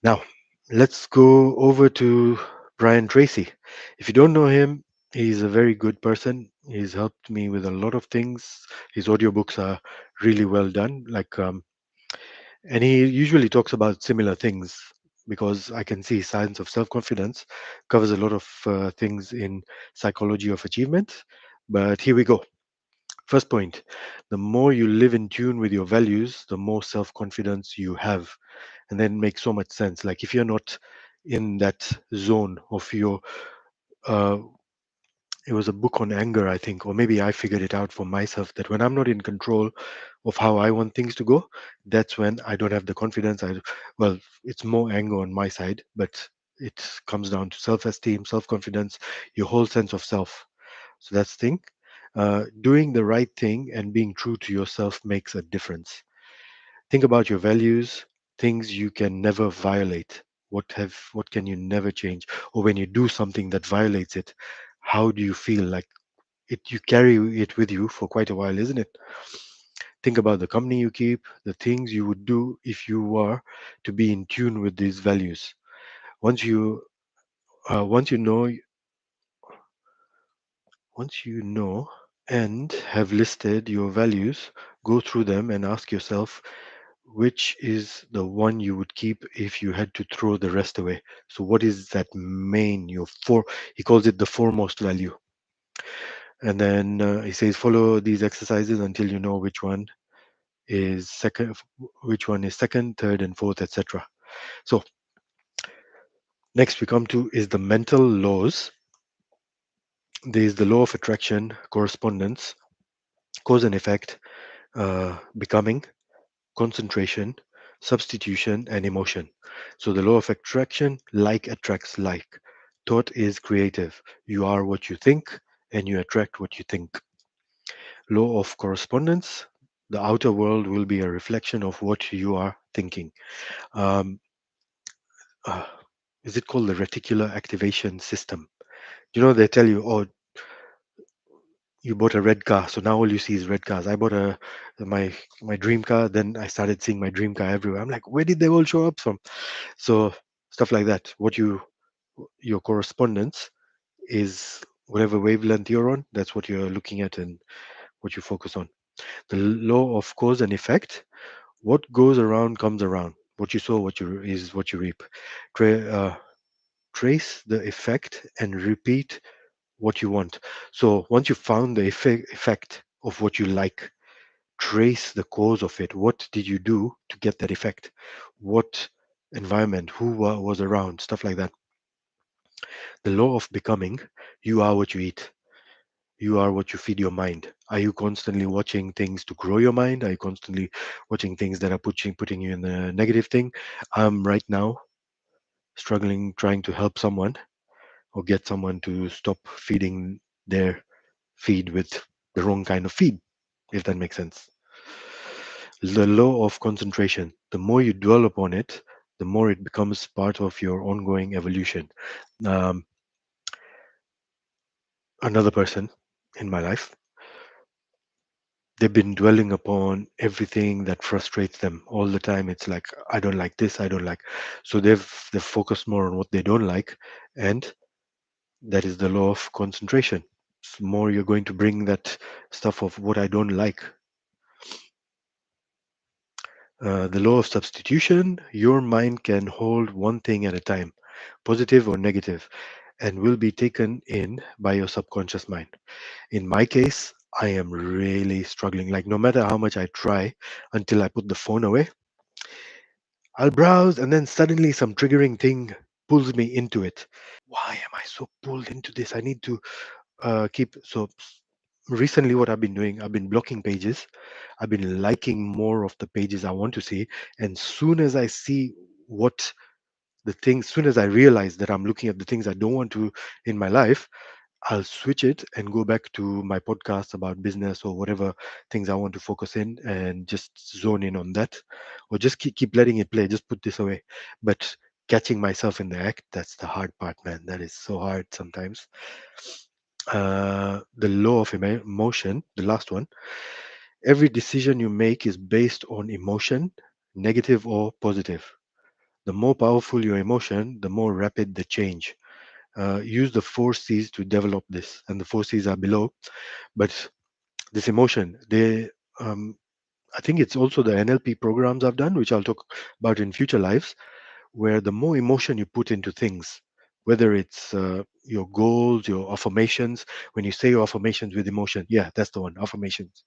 Now, let's go over to Brian Tracy. If you don't know him, he's a very good person. He's helped me with a lot of things. His audiobooks are really well done. And he usually talks about similar things because I can see Science of Self Confidence covers a lot of things in psychology of achievement. But here we go. First point, the more you live in tune with your values, the more self confidence you have. And then makes so much sense. Like if you're not in that zone of your, uh, it was a book on anger, I think, or maybe I figured it out for myself that when I'm not in control of how I want things to go, that's when I don't have the confidence. Well, it's more anger on my side, but it comes down to self esteem, self confidence, your whole sense of self. So that's the thing. Doing the right thing and being true to yourself makes a difference. Think about your values, things you can never violate. What can you never change? Or when you do something that violates it, how do you feel? Like it you carry it with you for quite a while, isn't it? Think about the company you keep, the things you would do if you were to be in tune with these values. Once you once you know once you know and have listed your values, go through them and ask yourself which is the one you would keep if you had to throw the rest away. So what is that main your four, he calls it the foremost value. And then he says follow these exercises until you know is second which one is second, third and fourth, etc. So next we come to is the mental laws. There is the law of attraction, correspondence, cause and effect, becoming, concentration, substitution, and emotion. So the law of attraction, like attracts like. Thought is creative. You are what you think, and you attract what you think. Law of correspondence, the outer world will be a reflection of what you are thinking. Um, uh, is it called the reticular activation system? You know, they tell you, oh, you bought a red car, so now all you see is red cars. I bought my my dream car, then I started seeing my dream car everywhere. I'm like, where did they all show up from? So stuff like that. Your correspondence is whatever wavelength you're on. That's what you're looking at and what you focus on. The law of cause and effect. What goes around comes around. What you sow, what you reap. Uh, trace the effect and repeat what you want. So once you found the effect of what you like, trace the cause of it. What did you do to get that effect? What environment? Who was around? Stuff like that. The law of becoming, you are what you eat. You are what you feed your mind. Are you constantly watching things to grow your mind? Are you constantly watching things that are putting you in a negative thing? I'm right now struggling trying to help someone or get someone to stop feeding their feed with the wrong kind of feed, if that makes sense. The law of concentration. The more you dwell upon it, the more it becomes part of your ongoing evolution. Um, Another person in my life, they've been dwelling upon everything that frustrates them all the time. It's like, I don't like this, I don't like. So they've focused more on what they don't like, and that is the law of concentration. More you're going to bring that stuff of what I don't like. The law of substitution, your mind can hold one thing at a time, positive or negative, and will be taken in by your subconscious mind. In my case, I am really struggling. Like, no matter how much I try until I put the phone away, I'll browse and then suddenly some triggering thing pulls me into it. Why am I so pulled into this? I need to keep. Recently, what I've been doing, I've been blocking pages. I've been liking more of the pages I want to see. And soon as I see what soon as I realize that I'm looking at the things I don't want to in my life, I'll switch it and go back to my podcast about business or whatever things I want to focus in and just zone in on that, or just keep letting it play. Just put this away. But catching myself in the act, that's the hard part, man. That is so hard sometimes. The law of emotion, the last one. Every decision you make is based on emotion, negative or positive. The more powerful your emotion, the more rapid the change. Use the four C's to develop this, and the four C's are below. But this emotion, um, I think it's also the NLP programs I've done, which I'll talk about in future lives, where the more emotion you put into things, whether it's your goals, your affirmations, when you say your affirmations with emotion, yeah, that's the one, affirmations.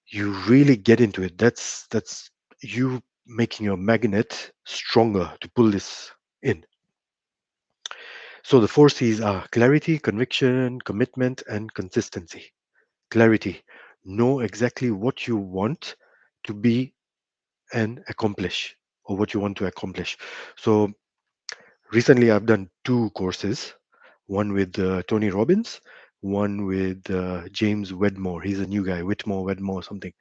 You really get into it. That's you making your magnet stronger to pull this in. So the four C's are clarity, conviction, commitment, and consistency. Clarity. Know exactly what you want to be and accomplish, or what you want to accomplish. So recently I've done two courses, one with Tony Robbins, one with James Wedmore. He's a new guy, Whitmore, Wedmore, something.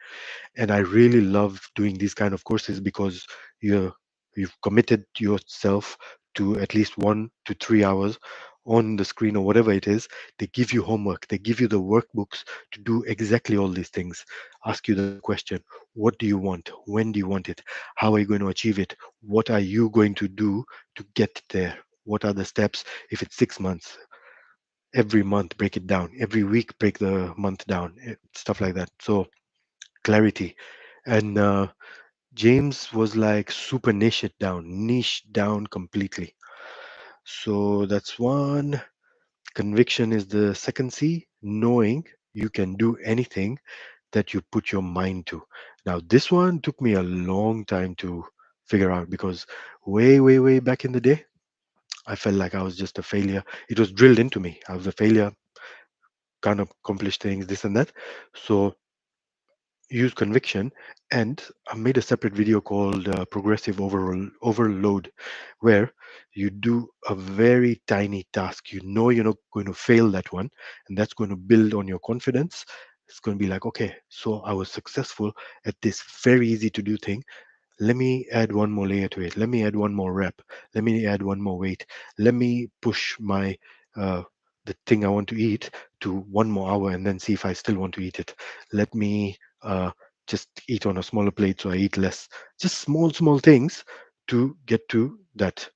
And I really love doing these kind of courses because you you've committed yourself to at least 1 to 3 hours on the screen or whatever it is. They give you homework, they give you the workbooks to do exactly all these things. Ask you the question, what do you want, when do you want it, how are you going to achieve it, what are you going to do to get there, what are the steps, if it's 6 months, every month break it down, every week break the month down, stuff like that. So clarity. And James was like super niche down completely. So that's one. Conviction is the second C, knowing you can do anything that you put your mind to. Now, this one took me a long time to figure out because way back in the day, I felt like I was just a failure. It was drilled into me. I was a failure, can't accomplish things, this and that. So use conviction, and I made a separate video called progressive overload, where you do a very tiny task, you know you're not going to fail that one, and that's going to build on your confidence. It's going to be like, okay, so I was successful at this very easy to do thing, let me add one more layer to it, let me add one more rep, let me add one more weight, let me push my uh, the thing I want to eat to 1 more hour and then see if I still want to eat it. Let me just eat on a smaller plate so I eat less. Just small things to get to that.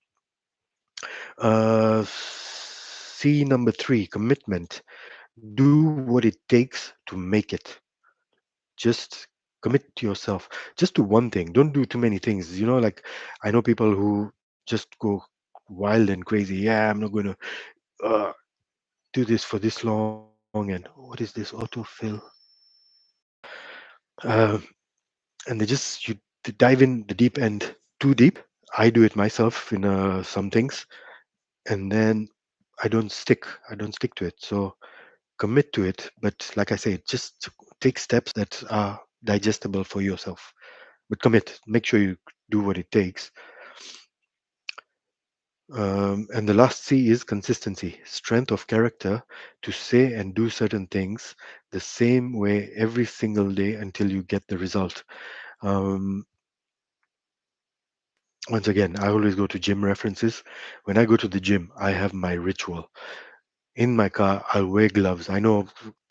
C number three, commitment. Do what it takes to make it. Just commit to yourself, just do one thing, don't do too many things, like I know people who just go wild and crazy. Yeah, I'm not going to uh, do this for this long, and what is this autofill, uh, and they just they dive in the deep end too deep. I do it myself in some things, and then I don't stick to it. So commit to it, but like I say, just take steps that are digestible for yourself, but commit, make sure you do what it takes. And the last C is consistency, strength of character to say and do certain things the same way every single day until you get the result. um, Once again, I always go to gym references. When I go to the gym, I have my ritual. In my car, I'll wear gloves. I know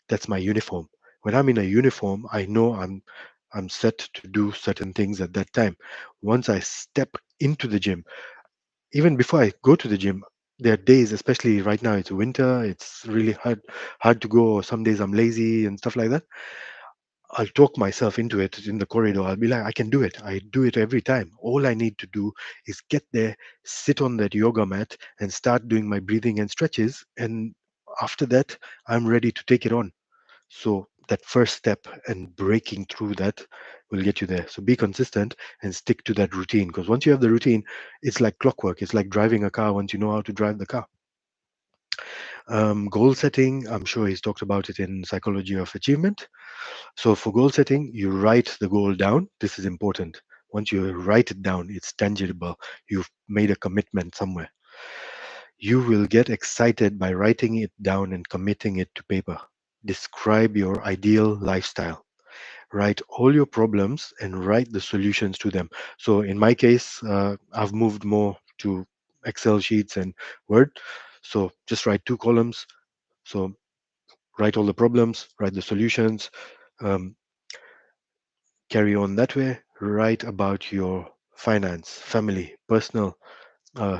that's my uniform. When I'm in a uniform, I know I'm set to do certain things at that time. Once I step into the gym, even before I go to the gym, there are days, especially right now, it's winter, it's really hard to go, or some days I'm lazy and stuff like that. I'll talk myself into it in the corridor. I'll be like, I can do it. I do it every time. All I need to do is get there, sit on that yoga mat, and start doing my breathing and stretches. And after that, I'm ready to take it on. So that first step and breaking through that will get you there. So be consistent and stick to that routine. Because once you have the routine, it's like clockwork. It's like driving a car once you know how to drive the car. Goal setting, I'm sure he's talked about it in Psychology of Achievement. So for goal setting, you write the goal down. This is important. Once you write it down, it's tangible. You've made a commitment somewhere. You will get excited by writing it down and committing it to paper. Describe your ideal lifestyle. Write all your problems and write the solutions to them. So in my case, I've moved more to Excel sheets and Word. So just write 2 columns. So write all the problems, write the solutions, um, carry on that way. Write about your finance, family, personal,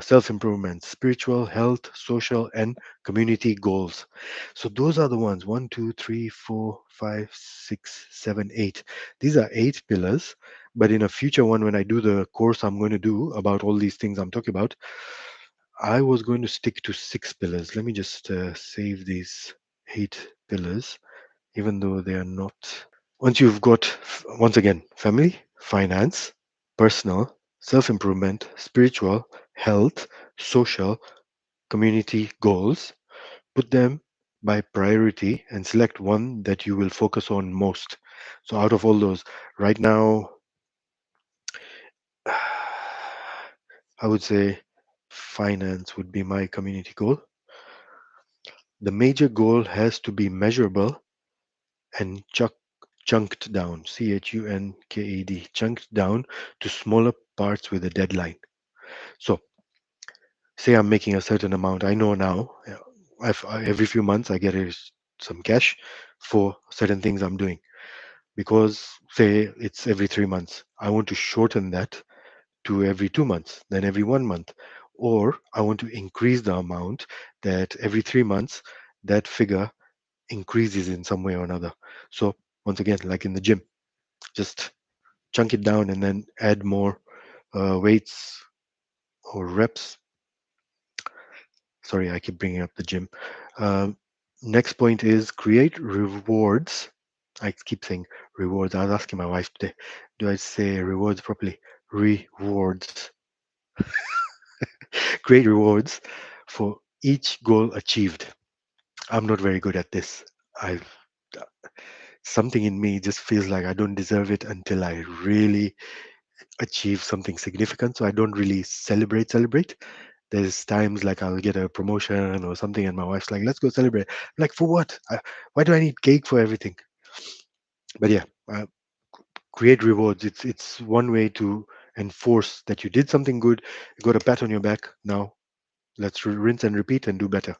self improvement, spiritual, health, social, and community goals. So those are the ones: one, two, three, four, five, six, seven, eight. These are eight pillars. But in a future one, when I do the course I'm going to do about all these things I'm talking about, I was going to stick to six pillars. Let me just save these eight pillars, even though they are not. Once you've got, once again, family, finance, personal, self improvement, spiritual, health, social, community goals, put them by priority and select one that you will focus on most. So, out of all those, right now, I would say finance would be my community goal. The major goal has to be measurable and chunked down, chunked, chunked down to smaller parts with a deadline. So, say I'm making a certain amount, I know now, every few months I get some cash for certain things I'm doing. Because, say, it's every 3 months, I want to shorten that to every 2 months, then every 1 month. Or I want to increase the amount that every 3 months that figure increases in some way or another. So, once again, like in the gym, just chunk it down and then add more weights or reps. Sorry, I keep bringing up the gym. Um, Next point is create rewards. I keep saying rewards. I was asking my wife today, do I say rewards properly? Rewards. Create rewards for each goal achieved. I'm not very good at this. I Something in me just feels like I don't deserve it until I really achieve something significant. So I don't really celebrate. There's times like I'll get a promotion or something, and my wife's like, "Let's go celebrate." I'm like, for what? Why do I need cake for everything? But yeah, create rewards. It's one way to enforce that you did something good. You got a pat on your back. Now let's rinse and repeat and do better.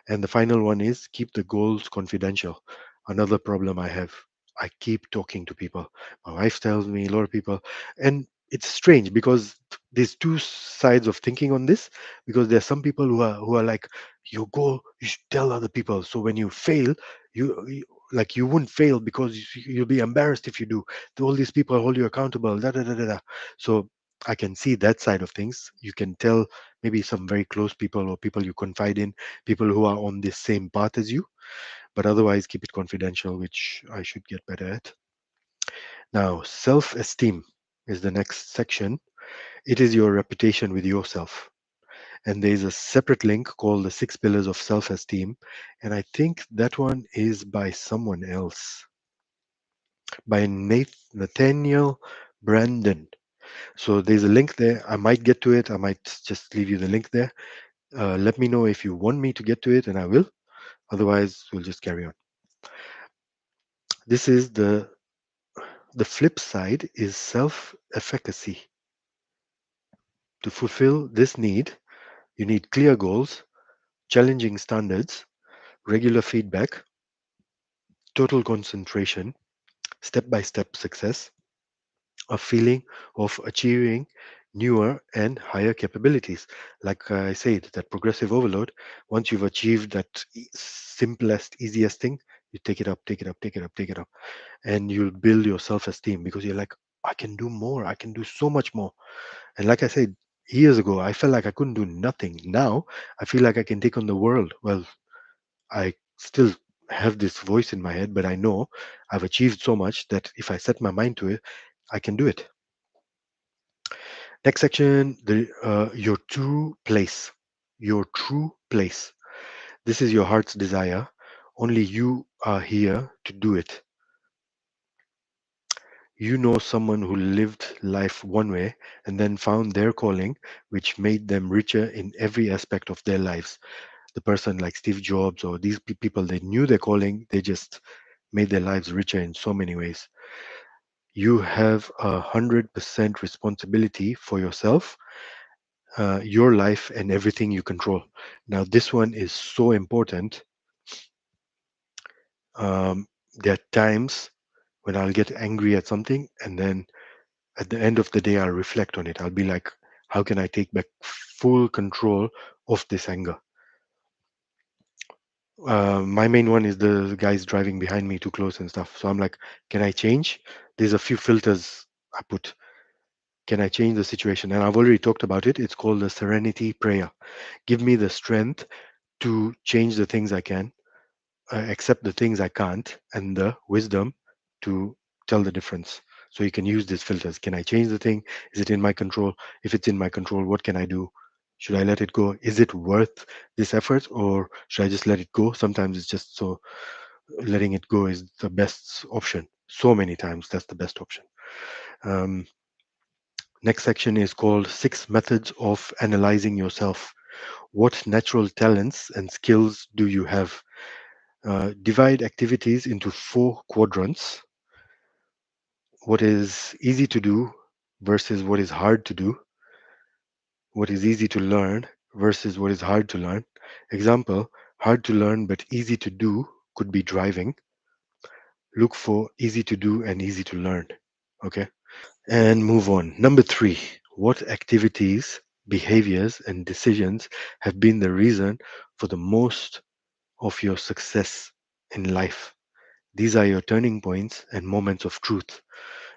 And the final one is keep the goals confidential. Another problem I have. I keep talking to people. My wife tells me, a lot of people, and it's strange because there's two sides of thinking on this. Because there's some people who are like, your goal, you should tell other people. So when you fail, you like you wouldn't fail because you'll be embarrassed if you do. All these people hold you accountable. Da, da, da, da, da. So I can see that side of things. You can tell maybe some very close people or people you confide in, people who are on the same path as you, but otherwise keep it confidential, which I should get better at. Now, self esteem is the next section. It is your reputation with yourself. And there's a separate link called the six pillars of self esteem. And I think that one is by someone else, by Nathaniel Brandon. So there's a link there. I might get to it. I might just leave you the link there. Let me know if you want me to get to it, and I will. Otherwise, we'll just carry on. This is the flip side is self-efficacy. To fulfill this need, you need clear goals, challenging standards, regular feedback, total concentration, step-by-step success, a feeling of achieving newer and higher capabilities. Like I said, that progressive overload, once you've achieved that simplest, easiest thing, you take it up, take it up, take it up, take it up, and you'll build your self-esteem because you're like, I can do more, I can do so much more. And like I said, years ago, I felt like I couldn't do nothing. Now, I feel like I can take on the world. Well, I still have this voice in my head, but I know I've achieved so much that if I set my mind to it, I can do it. Next section, your true place. Your true place. This is your heart's desire. Only you are here to do it. You know someone who lived life one way and then found their calling, which made them richer in every aspect of their lives. The person like Steve Jobs or these people, they knew their calling, they just made their lives richer in so many ways. You have 100% responsibility for yourself, your life, and everything you control. Now, this one is so important. There are times when I'll get angry at something and then At the end of the day, I'll reflect on it. I'll be like, how can I take back full control of this anger? My main one is the guys driving behind me too close and stuff. So I'm like, can I change? There's a few filters I put. Can I change the situation? And I've already talked about it. It's called the serenity prayer. Give me the strength to change the things I can, accept the things I can't, and the wisdom to tell the difference. So you can use these filters. Can I change the thing? Is it in my control? If it's in my control, what can I do? Should I let it go? Is it worth this effort, or should I just let it go? Sometimes it's just so letting it go is the best option. So many times that's the best option. Um, Next section is called Six Methods of Analyzing Yourself. What natural talents and skills do you have? Divide activities into four quadrants: what is easy to do versus what is hard to do, what is easy to learn versus what is hard to learn. Example: hard to learn but easy to do could be driving. Look for easy to do and easy to learn. Okay, and move on. Number three: what activities, behaviors, and decisions have been the reason for the most of your success in life? These are your turning points and moments of truth.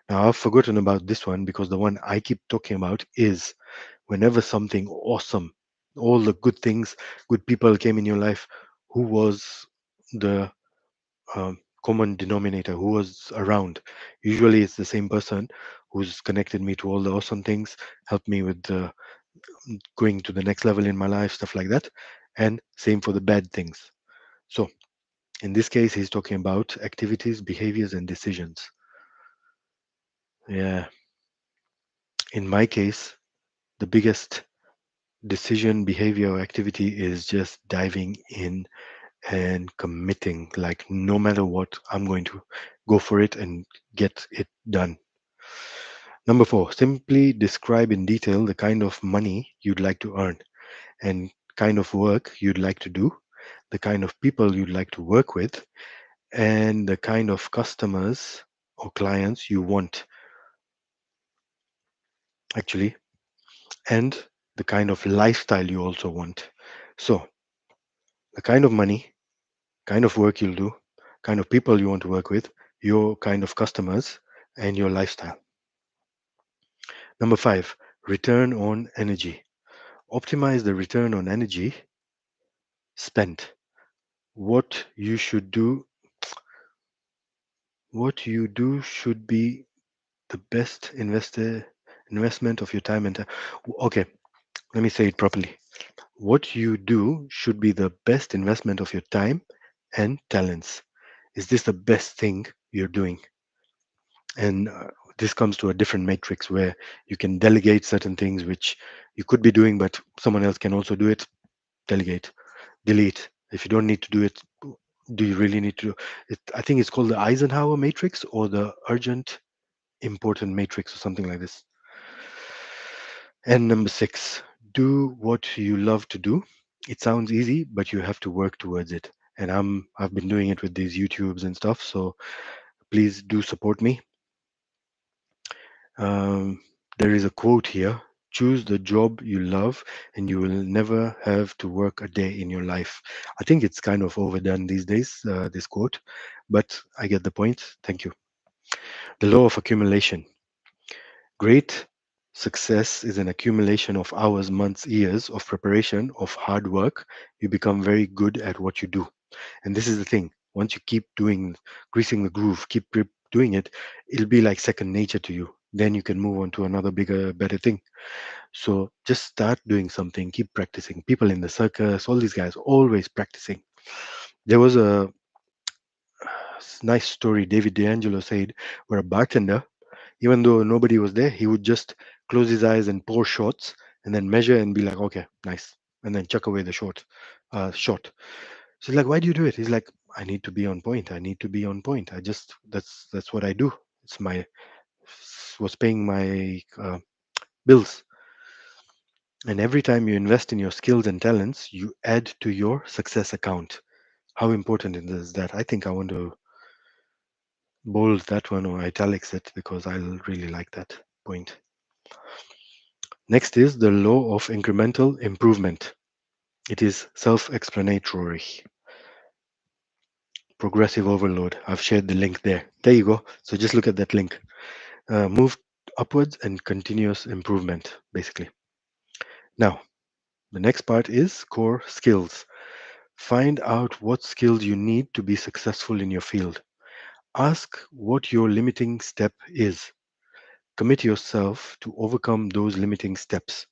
Now, I've forgotten about this one because the one I keep talking about is whenever something awesome, all the good things, good people came in your life, who was the common denominator, who was around? Usually it's the same person who's connected me to all the awesome things, helped me with going to the next level in my life, stuff like that. And same for the bad things. So in this case, he's talking about activities, behaviors, and decisions. Yeah. In my case, the biggest decision, behavior, or activity is just diving in and committing. Like, no matter what, I'm going to go for it and get it done. Number four, simply describe in detail the kind of money you'd like to earn and kind of work you'd like to do, the kind of people you'd like to work with, and the kind of customers or clients you want, actually, and the kind of lifestyle you also want. So, the kind of money, kind of work you'll do, kind of people you want to work with, your kind of customers, and your lifestyle. Number five, return on energy. Optimize the return on energy spent. What you should do, what you do should be the best investment of your time and time. Okay, let me say it properly. What you do should be the best investment of your time and talents. Is this the best thing you're doing? And this comes to a different matrix where you can delegate certain things which you could be doing, but someone else can also do it. Delegate, delete. If you don't need to do it, do you really need to? I think it's called the Eisenhower matrix or the urgent important matrix or something like this. And number six, do what you love to do. It sounds easy, but you have to work towards it. And I've been doing it with these YouTubes and stuff. So please do support me. Um, there is a quote here: choose the job you love, and you will never have to work a day in your life. I think it's kind of overdone these days, this quote, but I get the point. Thank you. The law of accumulation. Great success is an accumulation of hours, months, years of preparation, of hard work. You become very good at what you do. And this is the thing. Once you keep doing, greasing the groove, keep doing it, it'll be like second nature to you. Then you can move on to another bigger, better thing. So just start doing something, keep practicing. People in the circus, all these guys, always practicing. There was a nice story David D'Angelo said where a bartender, even though nobody was there, he would just close his eyes and pour shots and then measure and be like, okay, nice. And then chuck away the shot. She's like, why do you do it? He's like, I need to be on point. I need to be on point. That's what I do. It's my was paying my bills. And every time you invest in your skills and talents, you add to your success account. How important is that? I think I want to bold that one or italics it because I really like that. point. Next is the law of incremental improvement. It is self explanatory. Progressive overload. I've shared the link there. There you go. So just look at that link. Move upwards and continuous improvement, basically. Now, the next part is core skills. Find out what skills you need to be successful in your field. Ask what your limiting step is. Commit yourself to overcome those limiting steps.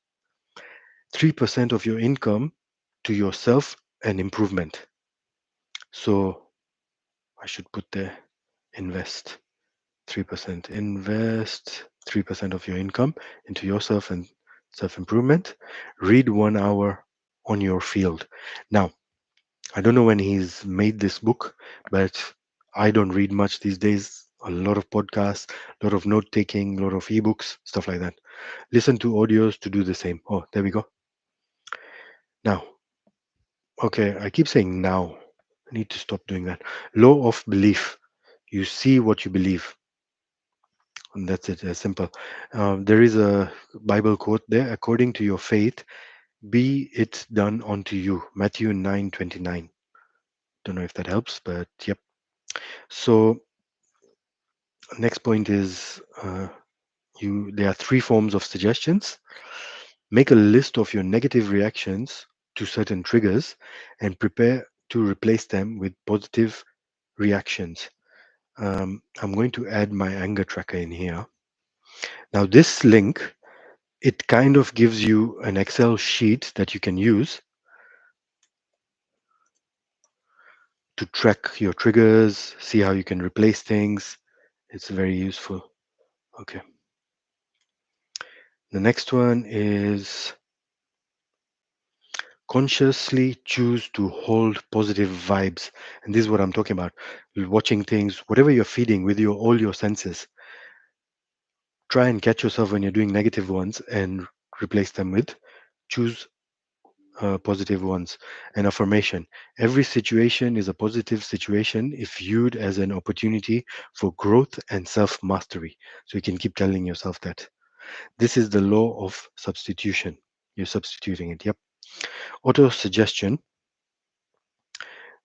3% of your income to yourself and improvement. So I should put there invest 3%. Invest 3% of your income into yourself and self improvement. Read 1 hour on your field. Now, I don't know when he's made this book, but I don't read much these days. A lot of podcasts, a lot of note taking, a lot of ebooks, stuff like that. Listen to audios to do the same. Oh, there we go. Now, okay, I keep saying now. I need to stop doing that. Law of belief. You see what you believe. And that's it, as simple. There is a Bible quote there. According to your faith, be it done unto you. Matthew 9:29. Don't know if that helps, but yep. So next point is you. There are three forms of suggestions. Make a list of your negative reactions to certain triggers and prepare to replace them with positive reactions. I'm going to add my anger tracker in here. Now, this link, it kind of gives you an Excel sheet that you can use to track your triggers, see how you can replace things. It's very useful. Okay. The next one is consciously choose to hold positive vibes. And this is what I'm talking about. Watching things, whatever you're feeding with your all your senses, try and catch yourself when you're doing negative ones and replace them with choose positive ones. And affirmation. Every situation is a positive situation if viewed as an opportunity for growth and self mastery. So you can keep telling yourself that. This is the law of substitution. You're substituting it. Yep. Auto suggestion.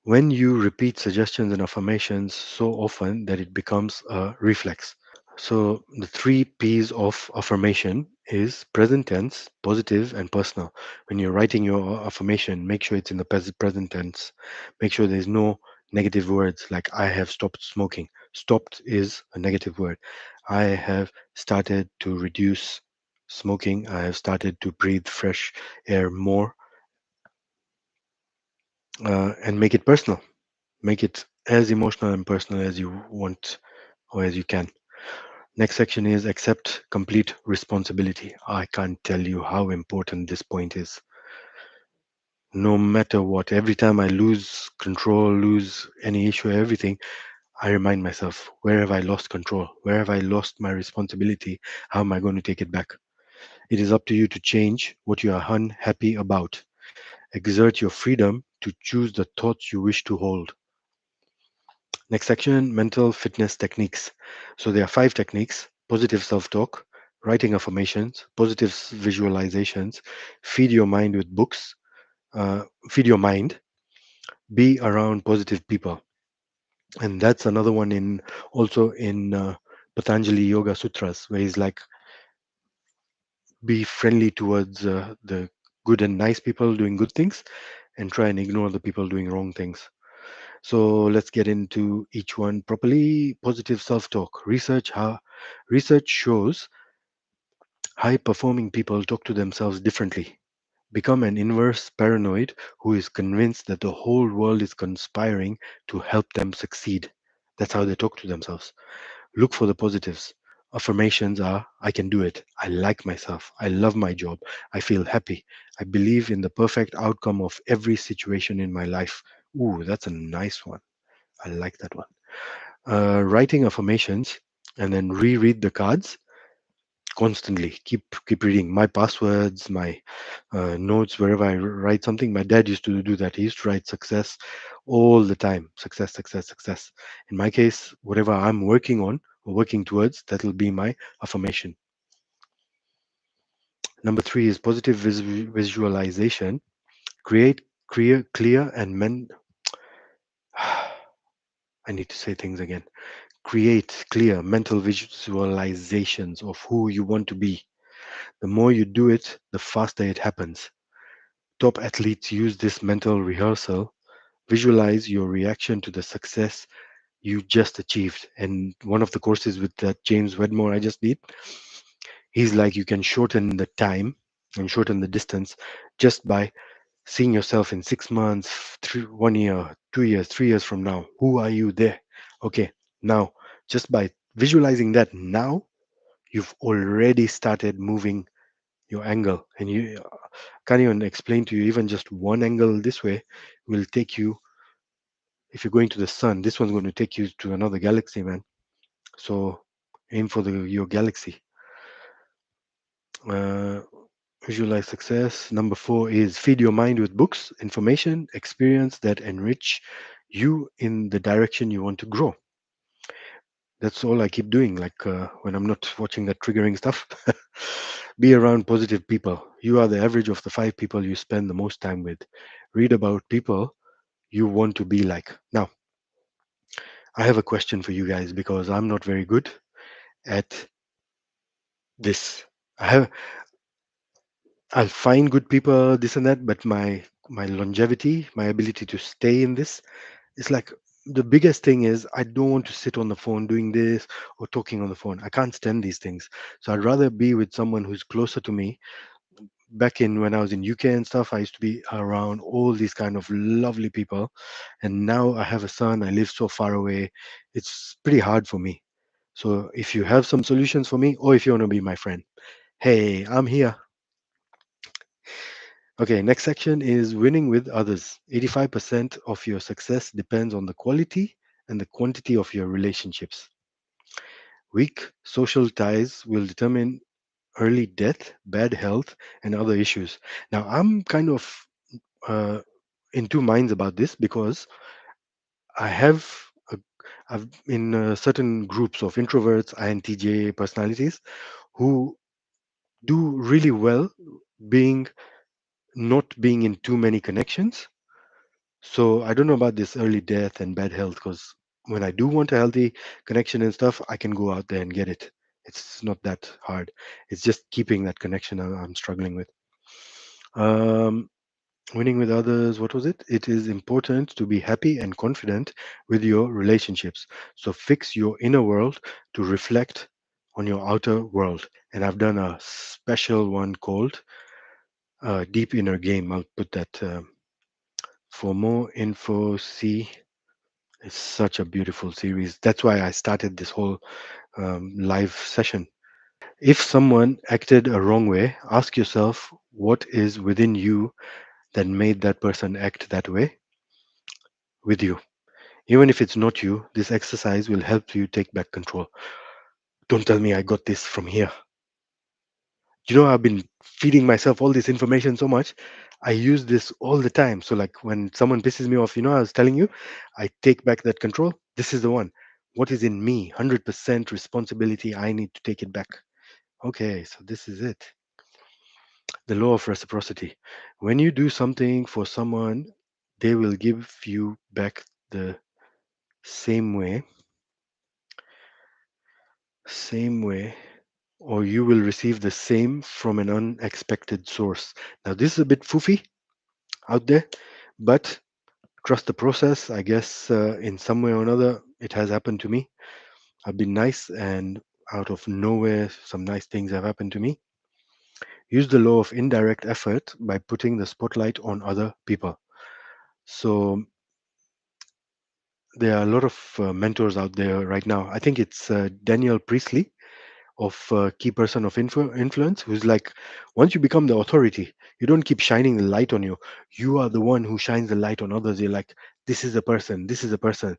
When you repeat suggestions and affirmations so often that it becomes a reflex. So the three P's of affirmation is present tense, positive, and personal. When you're writing your affirmation, make sure it's in the present tense. Make sure there's no negative words like I have stopped smoking. Stopped is a negative word. I have started to reduce smoking. I have started to breathe fresh air more, and make it personal. Make it as emotional and personal as you want or as you can. Next section is accept complete responsibility. I can't tell you how important this point is. No matter what, every time I lose control, lose any issue, everything, I remind myself, where have I lost control? Where have I lost my responsibility? How am I going to take it back? It is up to you to change what you are unhappy about. Exert your freedom to choose the thoughts you wish to hold. Next section, mental fitness techniques. So there are 5 techniques: positive self talk, writing affirmations, positive visualizations, feed your mind with books, feed your mind, be around positive people. And that's another one in also in Patanjali Yoga Sutras, where he's like, be friendly towards the good and nice people doing good things and try and ignore the people doing wrong things. So let's get into each one properly. Positive self-talk. Research shows high performing people talk to themselves differently. Become an inverse paranoid who is convinced that the whole world is conspiring to help them succeed. That's how they talk to themselves. Look for the positives. Affirmations are I can do it. I like myself. I love my job. I feel happy. I believe in the perfect outcome of every situation in my life. Ooh, that's a nice one. I like that one. Writing affirmations and then reread the cards constantly. Keep reading my passwords, my notes wherever I write something. My dad used to do that. He used to write success all the time. Success, success, success. In my case, whatever I'm working on or working towards, that'll be my affirmation. Number three is positive visualization. Create clear and I need to say things again. Create clear mental visualizations of who you want to be. The more you do it, the faster it happens. Top athletes use this mental rehearsal. Visualize your reaction to the success you just achieved. And one of the courses with that James Wedmore I just did, he's like you can shorten the time and shorten the distance just by seeing yourself in 6 months, 1 year, 2 years, 3 years from now. Who are you there? Okay, now just by visualizing that now, you've already started moving your angle, and you can't even explain to you. Even just one angle this way will take you. If you're going to the sun, this one's going to take you to another galaxy, man. So aim for the your galaxy. Uh, Visualize success. Number four is feed your mind with books, information, experience that enrich you in the direction you want to grow. That's all I keep doing. Like when I'm not watching that triggering stuff, be around positive people. You are the average of the five people you spend the most time with. Read about people you want to be like. Now, I have a question for you guys because I'm not very good at this. I have I'll find good people, this and that, but my longevity, my ability to stay in this, it's like the biggest thing is I don't want to sit on the phone doing this or talking on the phone. I can't stand these things. So I'd rather be with someone who's closer to me. Back in when I was in UK and stuff, I used to be around all these kind of lovely people. And now I have a son, I live so far away. It's pretty hard for me. So if you have some solutions for me, or if you want to be my friend, hey, I'm here. Okay, next section is winning with others. 85% of your success depends on the quality and the quantity of your relationships. Weak social ties will determine early death, bad health, and other issues. Now, I'm kind of uh, in two minds about this because I have a, I've in certain groups of introverts, INTJ personalities who do really well being not being in too many connections. So I don't know about this early death and bad health because when I do want a healthy connection and stuff, I can go out there and get it. It's not that hard. It's just keeping that connection I'm struggling with. Um, Winning with others, what was it? It is important to be happy and confident with your relationships. So fix your inner world to reflect on your outer world. And I've done a special one called Deep Inner Game. I'll put that for more info. See, it's such a beautiful series. That's why I started this whole live session. If someone acted a wrong way, ask yourself what is within you that made that person act that way with you. Even if it's not you, this exercise will help you take back control. Don't tell me I got this from here. I've been feeding myself all this information so much. I use this all the time. So, like when someone pisses me off, I was telling you, I take back that control. This is the one. What is in me? 100% responsibility. I need to take it back. Okay, so this is it. The law of reciprocity. When you do something for someone, they will give you back the same way, same way, or you will receive the same from an unexpected source. Now, this is a bit foofy out there, but trust the process. I guess in some way or another, it has happened to me. I've been nice, and out of nowhere, some nice things have happened to me. Use the law of indirect effort by putting the spotlight on other people. So, there are a lot of mentors out there right now. I think it's Daniel Priestley of Key Person of Influence, who's like, once you become the authority, you don't keep shining the light on you. You are the one who shines the light on others. You're like, this is a person, this is a person.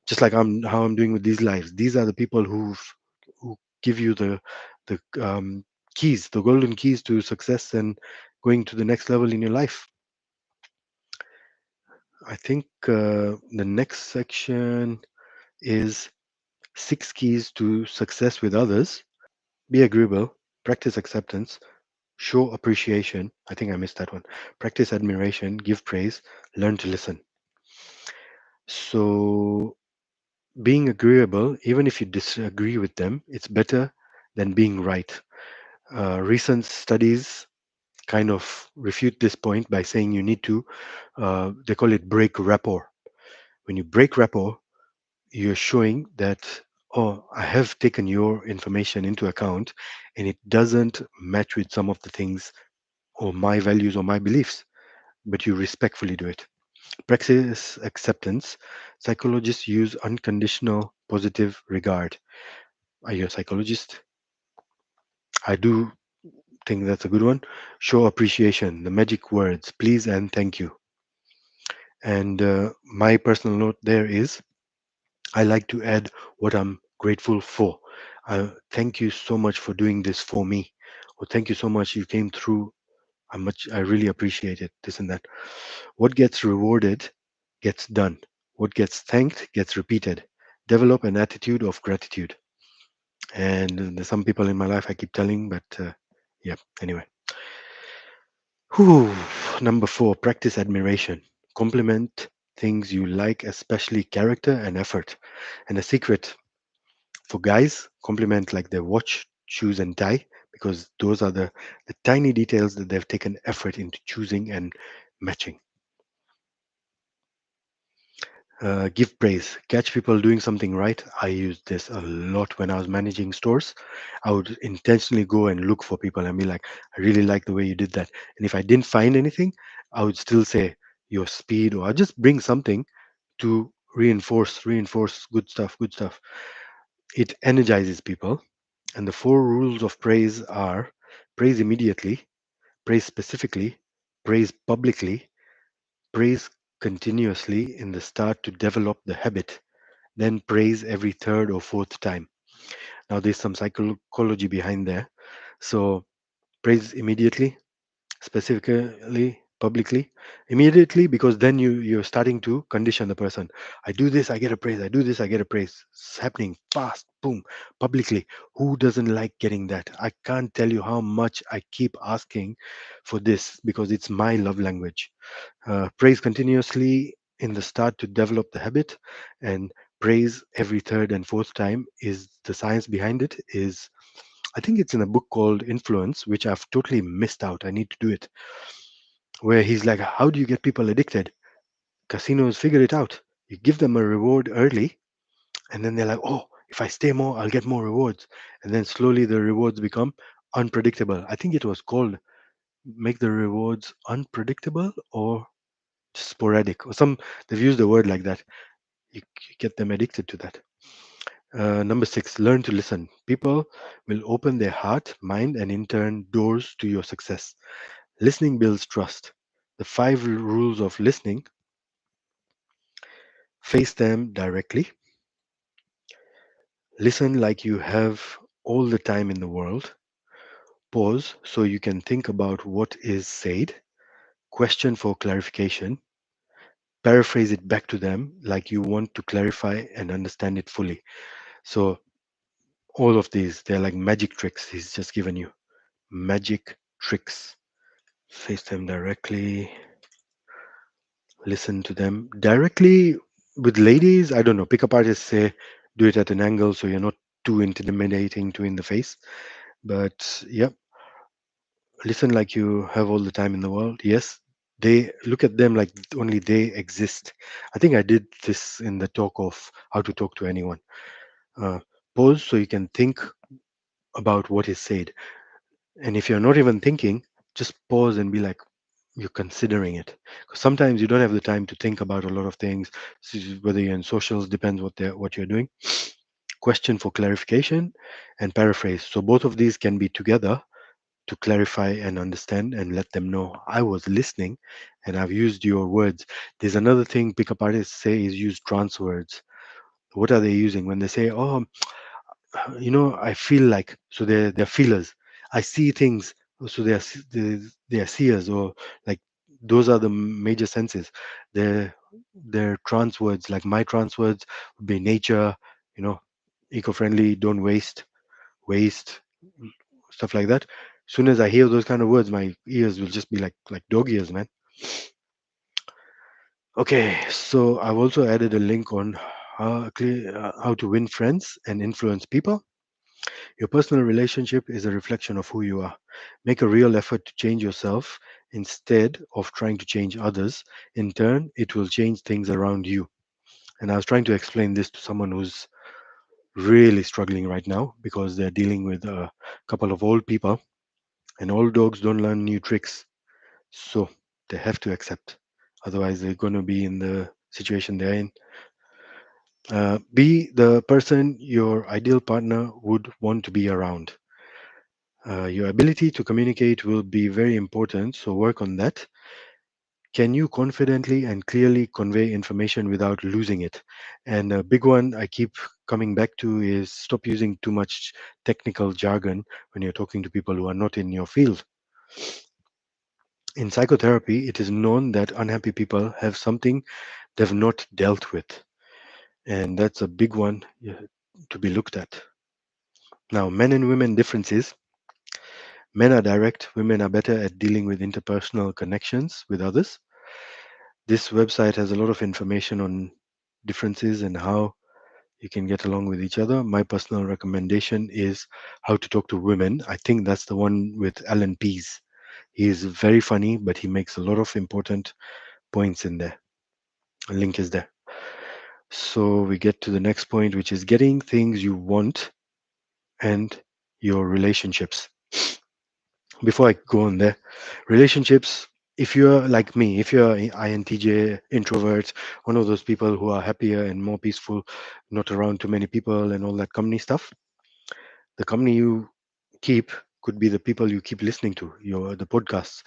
Just like how I'm doing with these lives. These are the people who give you the keys, the golden keys to success and going to the next level in your life. I think the next section is six keys to success with others. Be agreeable. Practice acceptance, show appreciation. I think I missed that one. Practice admiration, give praise, learn to listen. So, being agreeable, even if you disagree with them, it's better than being right. Recent studies kind of refute this point by saying you need to, they call it break rapport. When you break rapport, you're showing that, oh, I have taken your information into account and it doesn't match with some of the things or my values or my beliefs, but you respectfully do it. Practice acceptance. Psychologists use unconditional positive regard. Are you a psychologist? I do think that's a good one. Show appreciation, the magic words, please and thank you. And my personal note there is I like to add what I'm grateful for. Thank you so much for doing this for me. Or thank you so much you came through. I really appreciate it. This and that. What gets rewarded gets done. What gets thanked gets repeated. Develop an attitude of gratitude. And there's some people in my life I keep telling, but yeah. Anyway, whew. Number 4, practice admiration. Compliment things you like, especially character and effort. And a secret for guys, compliment like their watch, shoes, and tie, because those are the tiny details that they've taken effort into choosing and matching. Give praise. Catch people doing something right. I used this a lot when I was managing stores. I would intentionally go and look for people and be like, I really like the way you did that. And if I didn't find anything, I would still say your speed, or I'll just bring something to reinforce good stuff, good stuff. It energizes people. And the 4 rules of praise are: praise immediately, praise specifically, praise publicly, praise continuously in the start to develop the habit, then praise every third or fourth time. Now, there's some psychology behind there. So, praise immediately, specifically, publicly. Immediately, because then you're starting to condition the person. I do this, I get a praise. I do this, I get a praise. It's happening fast, boom. Publicly, who doesn't like getting that? I can't tell you how much I keep asking for this because it's my love language. Praise continuously in the start to develop the habit, and praise every third and fourth time is the science behind it. Is, I think it's in a book called Influence, which I've totally missed out. I need to do it. Where he's like, how do you get people addicted? Casinos figure it out. You give them a reward early, and then they're like, oh, if I stay more, I'll get more rewards. And then slowly the rewards become unpredictable. I think it was called make the rewards unpredictable or sporadic or some, they've used a word like that. You get them addicted to that. Number 6, learn to listen. People will open their heart, mind, and in turn doors to your success. Listening builds trust. The 5 rules of listening: face them directly, listen like you have all the time in the world, pause so you can think about what is said, question for clarification, paraphrase it back to them like you want to clarify and understand it fully. So, all of these, they're like magic tricks he's just given you. Magic tricks. Face them directly, listen to them directly. With ladies, I don't know, pickup artists say do it at an angle so you're not too intimidating to in the face. But yep, listen like you have all the time in the world. Yes, they look at them like only they exist. I think I did this in the talk of how to talk to anyone. Uh, Pause so you can think about what is said. And if you're not even thinking, just pause and be like, you're considering it. Because sometimes you don't have the time to think about a lot of things. Whether you're in socials, depends what you're doing. Question for clarification and paraphrase. So both of these can be together to clarify and understand and let them know I was listening and I've used your words. There's another thing pickup artists say is use trance words. What are they using when they say, "Oh, I feel like," so they're feelers. I see things, so they are seers, or like those are the major senses. They're trance words. Like my trance words would be nature, you know, eco-friendly, don't waste, stuff like that. As soon as I hear those kind of words, my ears will just be like dog ears, man. Okay, so I've also added a link on how to win friends and influence people. Your personal relationship is a reflection of who you are. Make a real effort to change yourself instead of trying to change others. In turn, it will change things around you. And I was trying to explain this to someone who's really struggling right now because they're dealing with a couple of old people, and old dogs don't learn new tricks. So they have to accept. Otherwise, they're going to be in the situation they're in. Be the person your ideal partner would want to be around. Your ability to communicate will be very important, so work on that. Can you confidently and clearly convey information without losing it? And a big one I keep coming back to is stop using too much technical jargon when you're talking to people who are not in your field. In psychotherapy, it is known that unhappy people have something they've not dealt with, and that's a big one to be looked at. Now, men and women differences. Men are direct, women are better at dealing with interpersonal connections with others. This website has a lot of information on differences and how you can get along with each other. My personal recommendation is How to Talk to Women. I think that's the one with Alan Pease. He is very funny, but he makes a lot of important points in there. A link is there. So we get to the next point, which is getting things you want and your relationships. Before I go on there, relationships, if you're like me, if you're INTJ, introvert, one of those people who are happier and more peaceful, not around too many people and all that company stuff, the company you keep could be the people you keep listening to, the podcasts.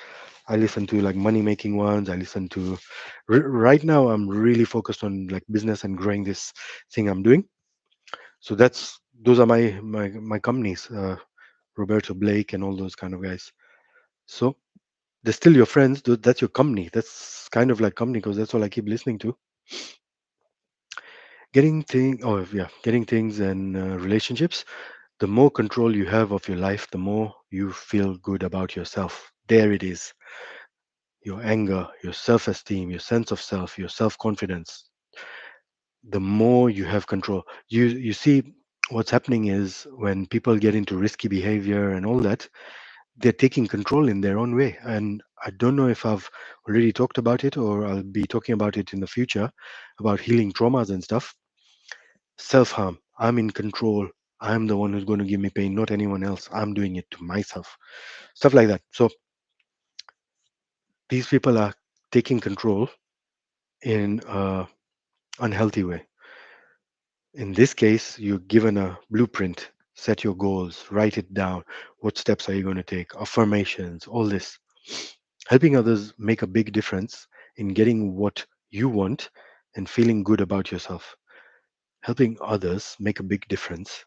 I listen to like money making ones. I listen to right now I'm really focused on like business and growing this thing I'm doing. So those are my companies, Roberto Blake and all those kind of guys. So they're still your friends. That's your company. That's kind of like company because that's all I keep listening to. Getting things and relationships. The more control you have of your life, the more you feel good about yourself. There it is. Your anger, your self-esteem, your sense of self, your self-confidence. The more you have control, you see what's happening is when people get into risky behavior and all that, they're taking control in their own way. And I don't know if I've already talked about it or I'll be talking about it in the future about healing traumas and stuff. Self harm. I'm in control. I'm the one who's going to give me pain, not anyone else. I'm doing it to myself. Stuff like that. So these people are taking control in a unhealthy way. In this case, you're given a blueprint. Set your goals, write it down. What steps are you going to take? Affirmations, all this. Helping others make a big difference in getting what you want and feeling good about yourself. Helping others make a big difference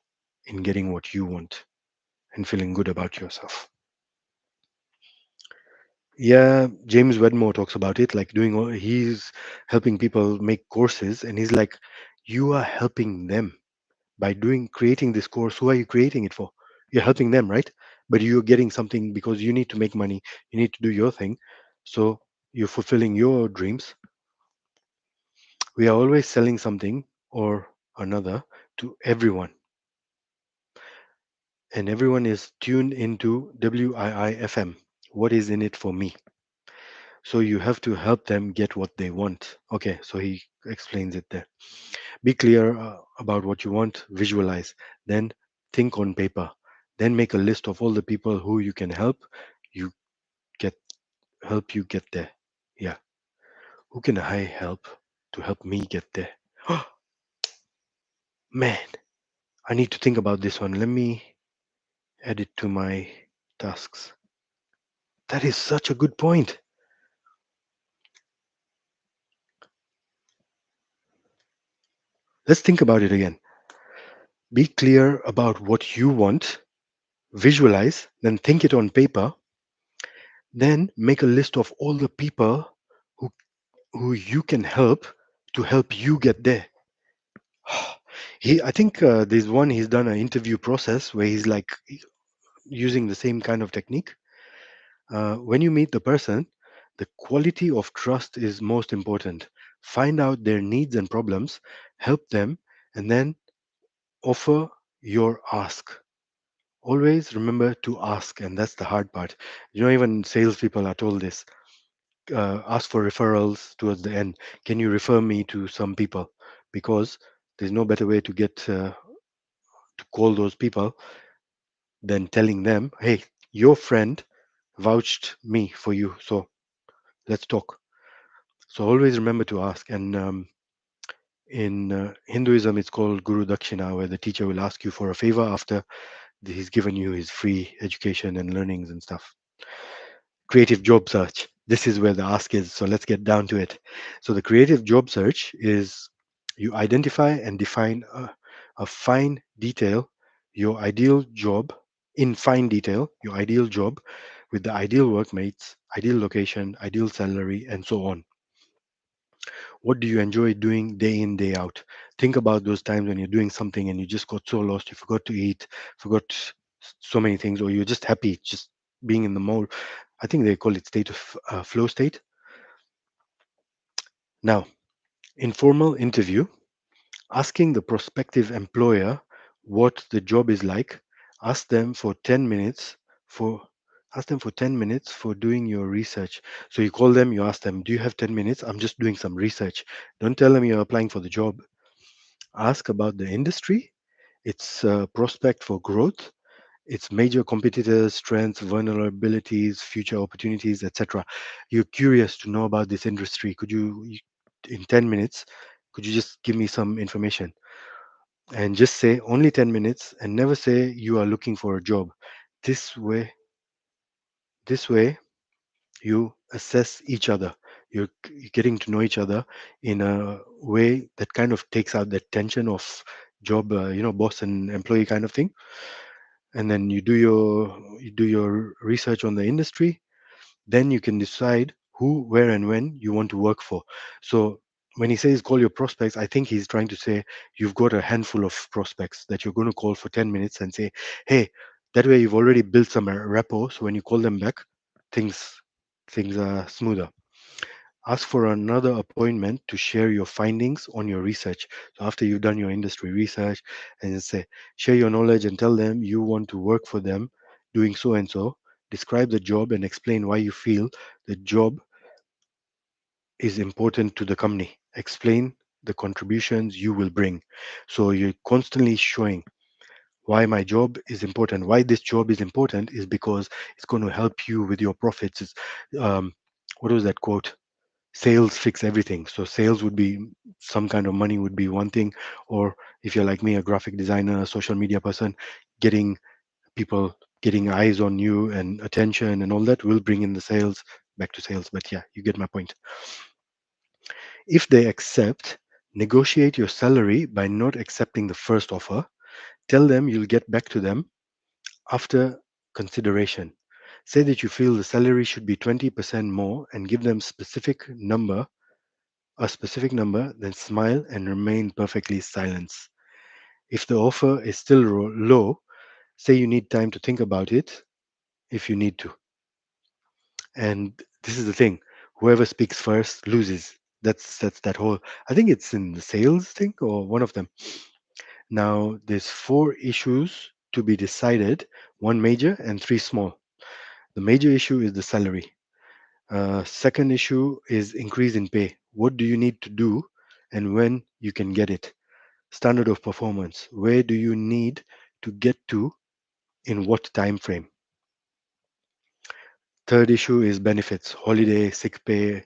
in getting what you want and feeling good about yourself. Yeah, James Wedmore talks about it, like he's helping people make courses, and he's like, you are helping them by creating this course. Who are you creating it for? You're helping them, right? But you're getting something because you need to make money, you need to do your thing. So you're fulfilling your dreams. We are always selling something or another to everyone, and everyone is tuned into WIIFM. What is in it for me? So you have to help them get what they want. Okay, so he explains it there. Be clear about what you want, visualize, then think on paper, then make a list of all the people who you can you get help you get there. Yeah. Who can I help to help me get there? Man, I need to think about this one. Let me add it to my tasks. That is such a good point. Let's think about it again. Be clear about what you want, visualize, then think it on paper, then make a list of all the people who you can help to help you get there. I think there's one he's done an interview process where he's like using the same kind of technique. When you meet the person, the quality of trust is most important. Find out their needs and problems, help them, and then offer your ask. Always remember to ask, and that's the hard part. Even salespeople are told this. Ask for referrals towards the end. Can you refer me to some people? Because there's no better way to get to call those people than telling them, "Hey, your friend vouched me for you, so let's talk." So always remember to ask. And in Hinduism, it's called Guru Dakshina, where the teacher will ask you for a favor after he's given you his free education and learnings and stuff. Creative job search. This is where the ask is. So let's get down to it. So the creative job search is you identify and define a fine detail, your ideal job, in fine detail, your ideal job with the ideal workmates, ideal location, ideal salary, and so on. What do you enjoy doing day in, day out? Think about those times when you're doing something and you just got so lost, you forgot to eat, forgot so many things, or you're just happy, just being in the mode. I think they call it state of flow state. Now, informal interview, asking the prospective employer what the job is like. Ask them for 10 minutes for ask them for 10 minutes for doing your research. So you call them, you ask them, do you have 10 minutes? I'm just doing some research. Don't tell them you're applying for the job. Ask about the industry, its prospect for growth, its major competitors, strengths, vulnerabilities, future opportunities, etc. You're curious to know about this industry. In 10 minutes, could you just give me some information? And just say only 10 minutes and never say you are looking for a job. This way, this way, you assess each other. You're getting to know each other in a way that kind of takes out the tension of job, boss and employee kind of thing. And then you do your research on the industry. Then you can decide who, where, and when you want to work for. So when he says call your prospects, I think he's trying to say you've got a handful of prospects that you're going to call for 10 minutes and say, hey, that way you've already built some rapport. So when you call them back, things things are smoother. Ask for another appointment to share your findings on your research. So after you've done your industry research, and then say, share your knowledge and tell them you want to work for them doing so and so. Describe the job and explain why you feel the job is important to the company. Explain the contributions you will bring. So you're constantly showing why my job is important. Why this job is important is because it's going to help you with your profits. Um, what was that quote? Sales fix everything. So sales would be some kind of money would be one thing, or if you're like me, a graphic designer, a social media person, getting people getting eyes on you and attention and all that will bring in the sales. Back to sales, but yeah, you get my point. If they accept, negotiate your salary by not accepting the first offer. Tell them you'll get back to them after consideration. Say that you feel the salary should be 20% more and give them a specific number, then smile and remain perfectly silent. If the offer is still low, say you need time to think about it if you need to. And this is the thing: whoever speaks first loses. That's that whole. I think it's in the sales thing or one of them. Now there's four issues to be decided: one major and three small. The major issue is the salary. Second issue is increase in pay. What do you need to do, and when you can get it? Standard of performance. Where do you need to get to in what time frame? Third issue is benefits, holiday, sick pay,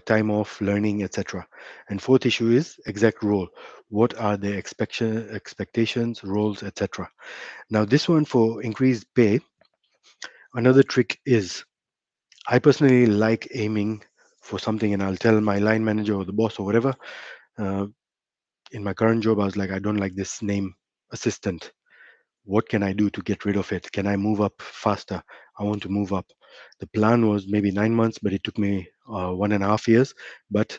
time off, learning, etc. And fourth issue is exact role. What are the expectations, roles, etc. Now, this one for increased pay, another trick is I personally like aiming for something, and I'll tell my line manager or the boss or whatever. Uh, in my current job, I was like, I don't like this name, assistant. What can I do to get rid of it? Can I move up faster? I want to move up. The plan was maybe 9 months, but it took me 1.5 years. But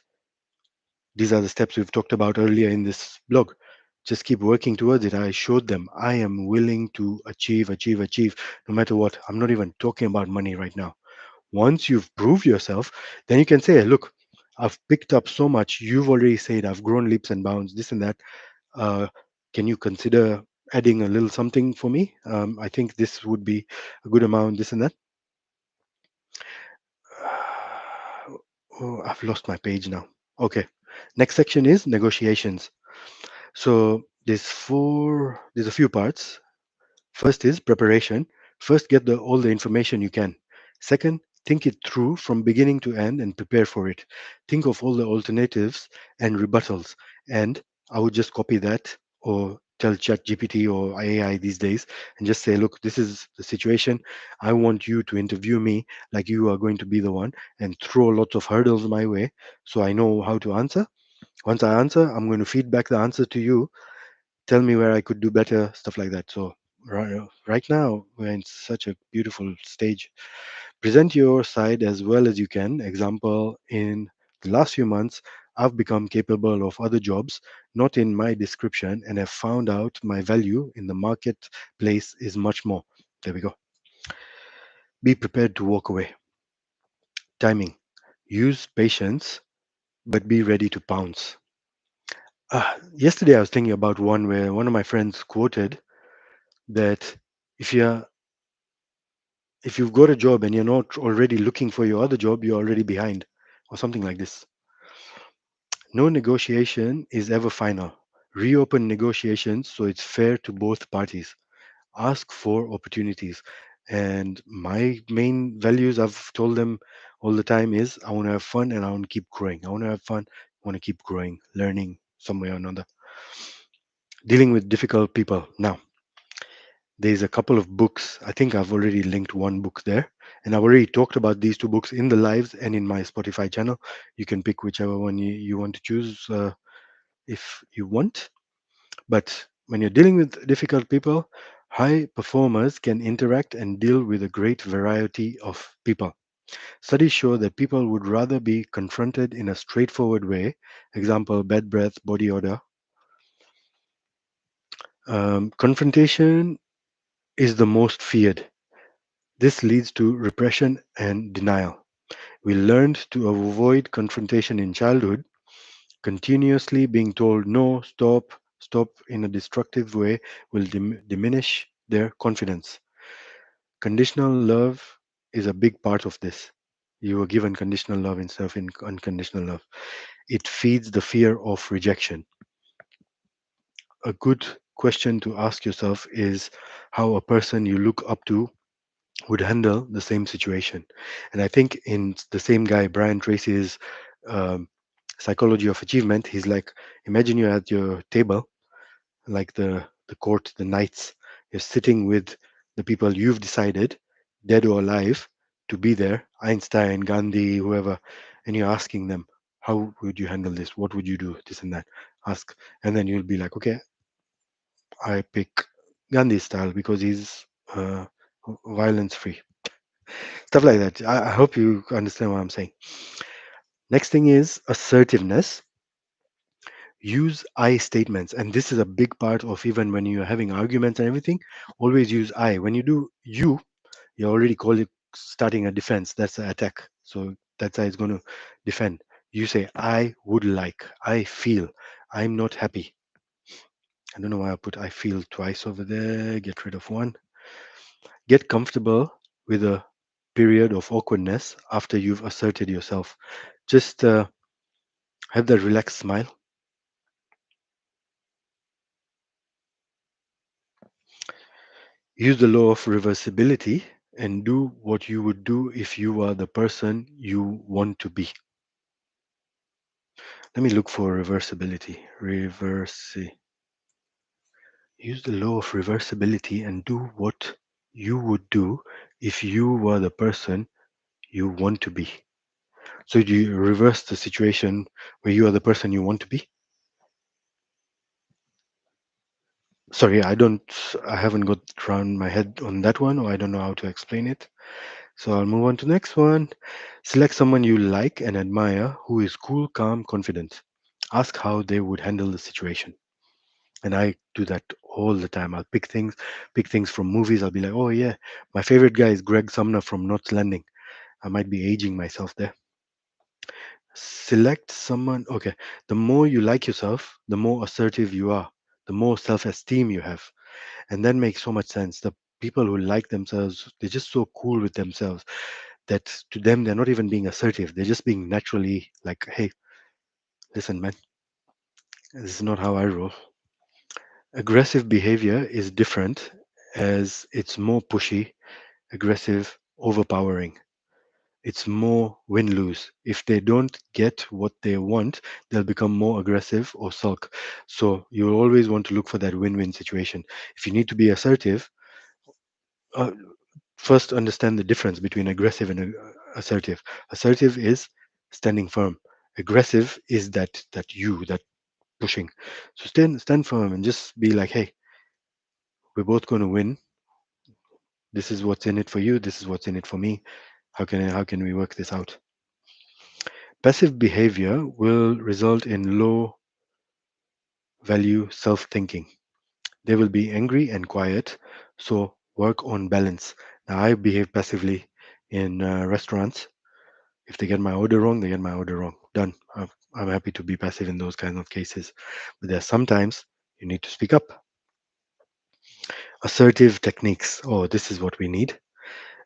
these are the steps we've talked about earlier in this blog. Just keep working towards it. I showed them I am willing to achieve, no matter what. I'm not even talking about money right now. Once you've proved yourself, then you can say, look, I've picked up so much. You've already said I've grown leaps and bounds, this and that. Uh, can you consider adding a little something for me? I think this would be a good amount, this and that. Oh, I've lost my page now. Okay. Next section is negotiations. So there's a few parts. First is preparation. First, get all the information you can. Second, think it through from beginning to end and prepare for it. Think of all the alternatives and rebuttals. And I would just copy that or tell ChatGPT or AI these days and just say, look, this is the situation. I want you to interview me like you are going to be the one and throw lots of hurdles my way so I know how to answer. Once I answer, I'm going to feed back the answer to you, tell me where I could do better, stuff like that. So right now we're in such a beautiful stage. Present your side as well as you can. Example, in the last few months, I've become capable of other jobs, not in my description, and have found out my value in the marketplace is much more. There we go. Be prepared to walk away. Timing. Use patience, but be ready to pounce. Yesterday, I was thinking about one where one of my friends quoted that if you're if you've got a job and you're not already looking for your other job, you're already behind, or something like this. No negotiation is ever final. Reopen negotiations so it's fair to both parties. Ask for opportunities. And my main values, I've told them all the time, is I want to have fun and I want to keep growing. I want to have fun, I want to keep growing, learning some way or another. Dealing with difficult people. Now, there's a couple of books. I think I've already linked one book there. And I've already talked about these two books in the lives and in my Spotify channel. You can pick whichever one you want to choose if you want. But when you're dealing with difficult people, high performers can interact and deal with a great variety of people. Studies show that people would rather be confronted in a straightforward way, example, bad breath, body odor. Confrontation is the most feared. This leads to repression and denial. We learned to avoid confrontation in childhood, continuously being told no, stop in a destructive way will diminish their confidence. Conditional love is a big part of this. You were given conditional love instead of unconditional love. It feeds the fear of rejection. A good question to ask yourself is how a person you look up to would handle the same situation. And I think in the same guy, Brian Tracy's um, Psychology of Achievement, he's like, imagine you're at your table, like the court, the knights, you're sitting with the people you've decided, dead or alive, to be there, Einstein, Gandhi, whoever, and you're asking them, how would you handle this? What would you do? This and that. Ask. And then you'll be like, okay, I pick Gandhi style because he's violence free, stuff like that. I hope you understand what I'm saying. Next thing is assertiveness. Use I statements, and this is a big part of even when you're having arguments and everything. Always use I. When you do you already call it starting a defense. That's an attack. So that's how it's going to defend. You say I would like, I feel, I'm not happy. I don't know why I put I feel twice over there. Get rid of one. Get comfortable with a period of awkwardness after you've asserted yourself. Just have that relaxed smile. Use the law of reversibility and do what you would do if you are the person you want to be. Let me look for reversibility. Use the law of reversibility and do what you would do if you were the person you want to be. So do you reverse the situation where you are the person you want to be? Sorry, I haven't got around my head on that one, or I don't know how to explain it. So I'll move on to the next one. Select someone you like and admire who is cool, calm, confident. Ask how they would handle the situation. And I do that all the time. I'll pick things from movies. I'll be like, oh yeah, my favorite guy is Greg Sumner from Knots Landing. I might be aging myself there. Select someone. Okay, the more you like yourself, the more assertive you are, the more self-esteem you have, and that makes so much sense. The people who like themselves, they're just so cool with themselves that to them they're not even being assertive. They're just being naturally like, hey, listen, man, this is not how I roll. Aggressive behavior is different, as it's more pushy, aggressive, overpowering. It's more win lose. If they don't get what they want, they'll become more aggressive or sulk. So you always want to look for that win win situation. If you need to be assertive, uh, first understand the difference between aggressive and assertive. Assertive is standing firm. Aggressive is that pushing. So stand firm and just be like, hey, we're both going to win. This is what's in it for you. This is what's in it for me. How can we work this out? Passive behavior will result in low value self thinking. They will be angry and quiet. So work on balance. Now I behave passively in restaurants. If they get my order wrong, they get my order wrong. Done. I'm happy to be passive in those kinds of cases. But there are sometimes you need to speak up. Assertive techniques. Oh, this is what we need.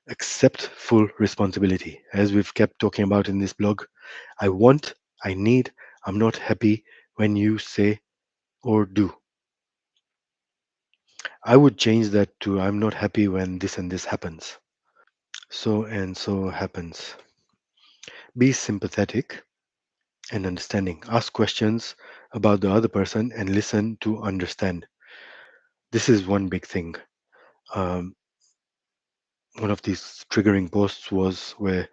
Accept full responsibility. As we've kept talking about in this blog, I want, I need, I'm not happy when you say or do. I would change that to I'm not happy when this and this happens. So and so happens. Be sympathetic and understanding. Ask questions about the other person and listen to understand. This is one big thing. Um, one of these triggering posts was where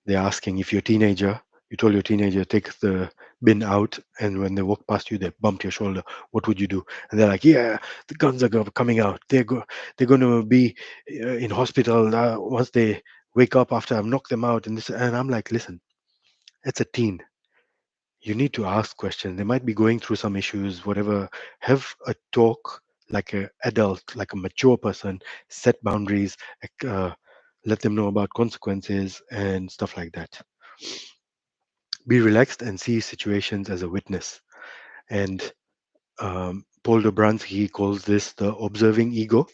they're asking if you're a teenager, you told your teenager take the bin out, and when they walk past you, they bump your shoulder. What would you do? And they're like, "Yeah, the guns are coming out. They're going to be in hospital once they wake up after I've knocked them out." And this, and I'm like, "Listen, it's a teen. You need to ask questions. They might be going through some issues, whatever. Have a talk like an adult, like a mature person. Set boundaries. Like, let them know about consequences and stuff like that. Be relaxed and see situations as a witness. And Paul Dobranski calls this the observing ego.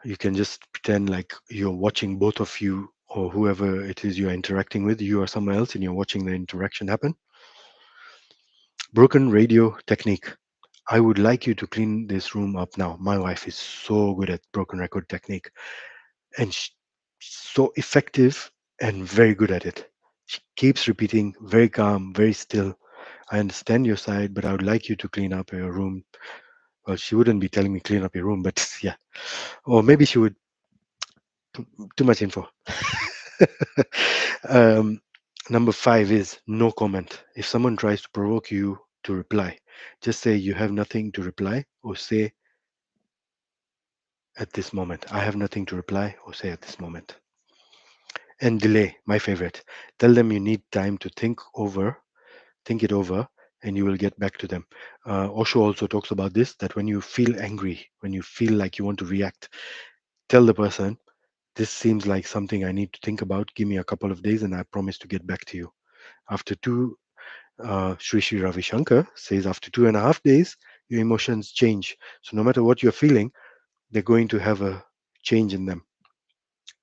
You can just pretend like you're watching both of you or whoever it is you're interacting with, you or someone else, and you're watching the interaction happen. Broken radio technique. I would like you to clean this room up now. My wife is so good at broken record technique and so effective and very good at it. She keeps repeating, very calm, very still. I understand your side, but I would like you to clean up your room. Well, she wouldn't be telling me clean up your room, but yeah. Or maybe she would. Too much info. um, Number five is no comment. If someone tries to provoke you to reply, just say you have nothing to reply, or say at this moment. I have nothing to reply, or say at this moment. And delay, my favorite. Tell them you need time to think it over, and you will get back to them. Osho also talks about this, that when you feel angry, when you feel like you want to react, tell the person, this seems like something I need to think about. Give me a couple of days and I promise to get back to you. After Sri Ravi Shankar says, after 2.5 days, your emotions change. So no matter what you're feeling, they're going to have a change in them.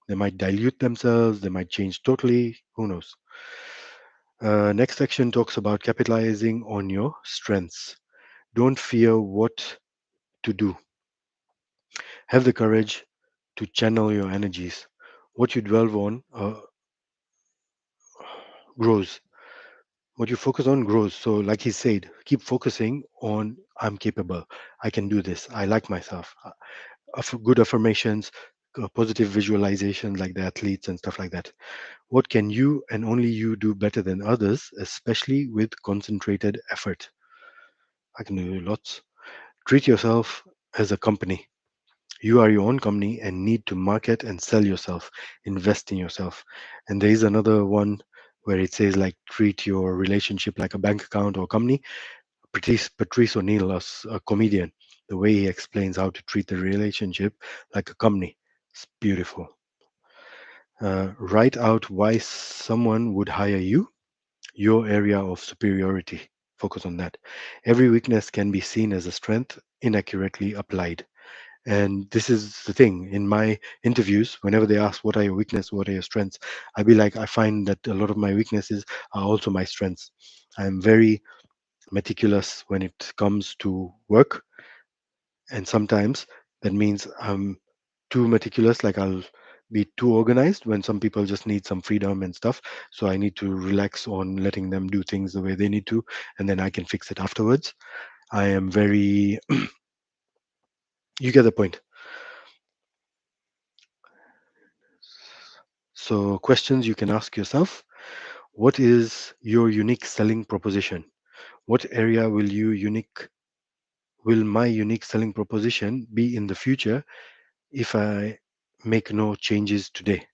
They might dilute themselves, they might change totally. Who knows? Next section talks about capitalizing on your strengths. Don't fear what to do. Have the courage to channel your energies. What you dwell on grows. What you focus on grows. So, like he said, keep focusing on I'm capable. I can do this. I like myself. Good affirmations, positive visualization, like the athletes and stuff like that. What can you and only you do better than others, especially with concentrated effort? I can do lots. Treat yourself as a company. You are your own company and need to market and sell yourself, invest in yourself. And there is another one where it says like treat your relationship like a bank account or company. Patrice O'Neill, a comedian, the way he explains how to treat the relationship like a company. It's beautiful. Write out why someone would hire you, your area of superiority. Focus on that. Every weakness can be seen as a strength inaccurately applied. And this is the thing in my interviews, whenever they ask, what are your weaknesses, what are your strengths? I be like, I find that a lot of my weaknesses are also my strengths. I'm very meticulous when it comes to work. And sometimes that means I'm too meticulous, like I'll be too organized when some people just need some freedom and stuff. So I need to relax on letting them do things the way they need to, and then I can fix it afterwards. I am very, you get the point. So, questions you can ask yourself: what is your unique selling proposition? What area will my unique selling proposition be in the future if I make no changes today?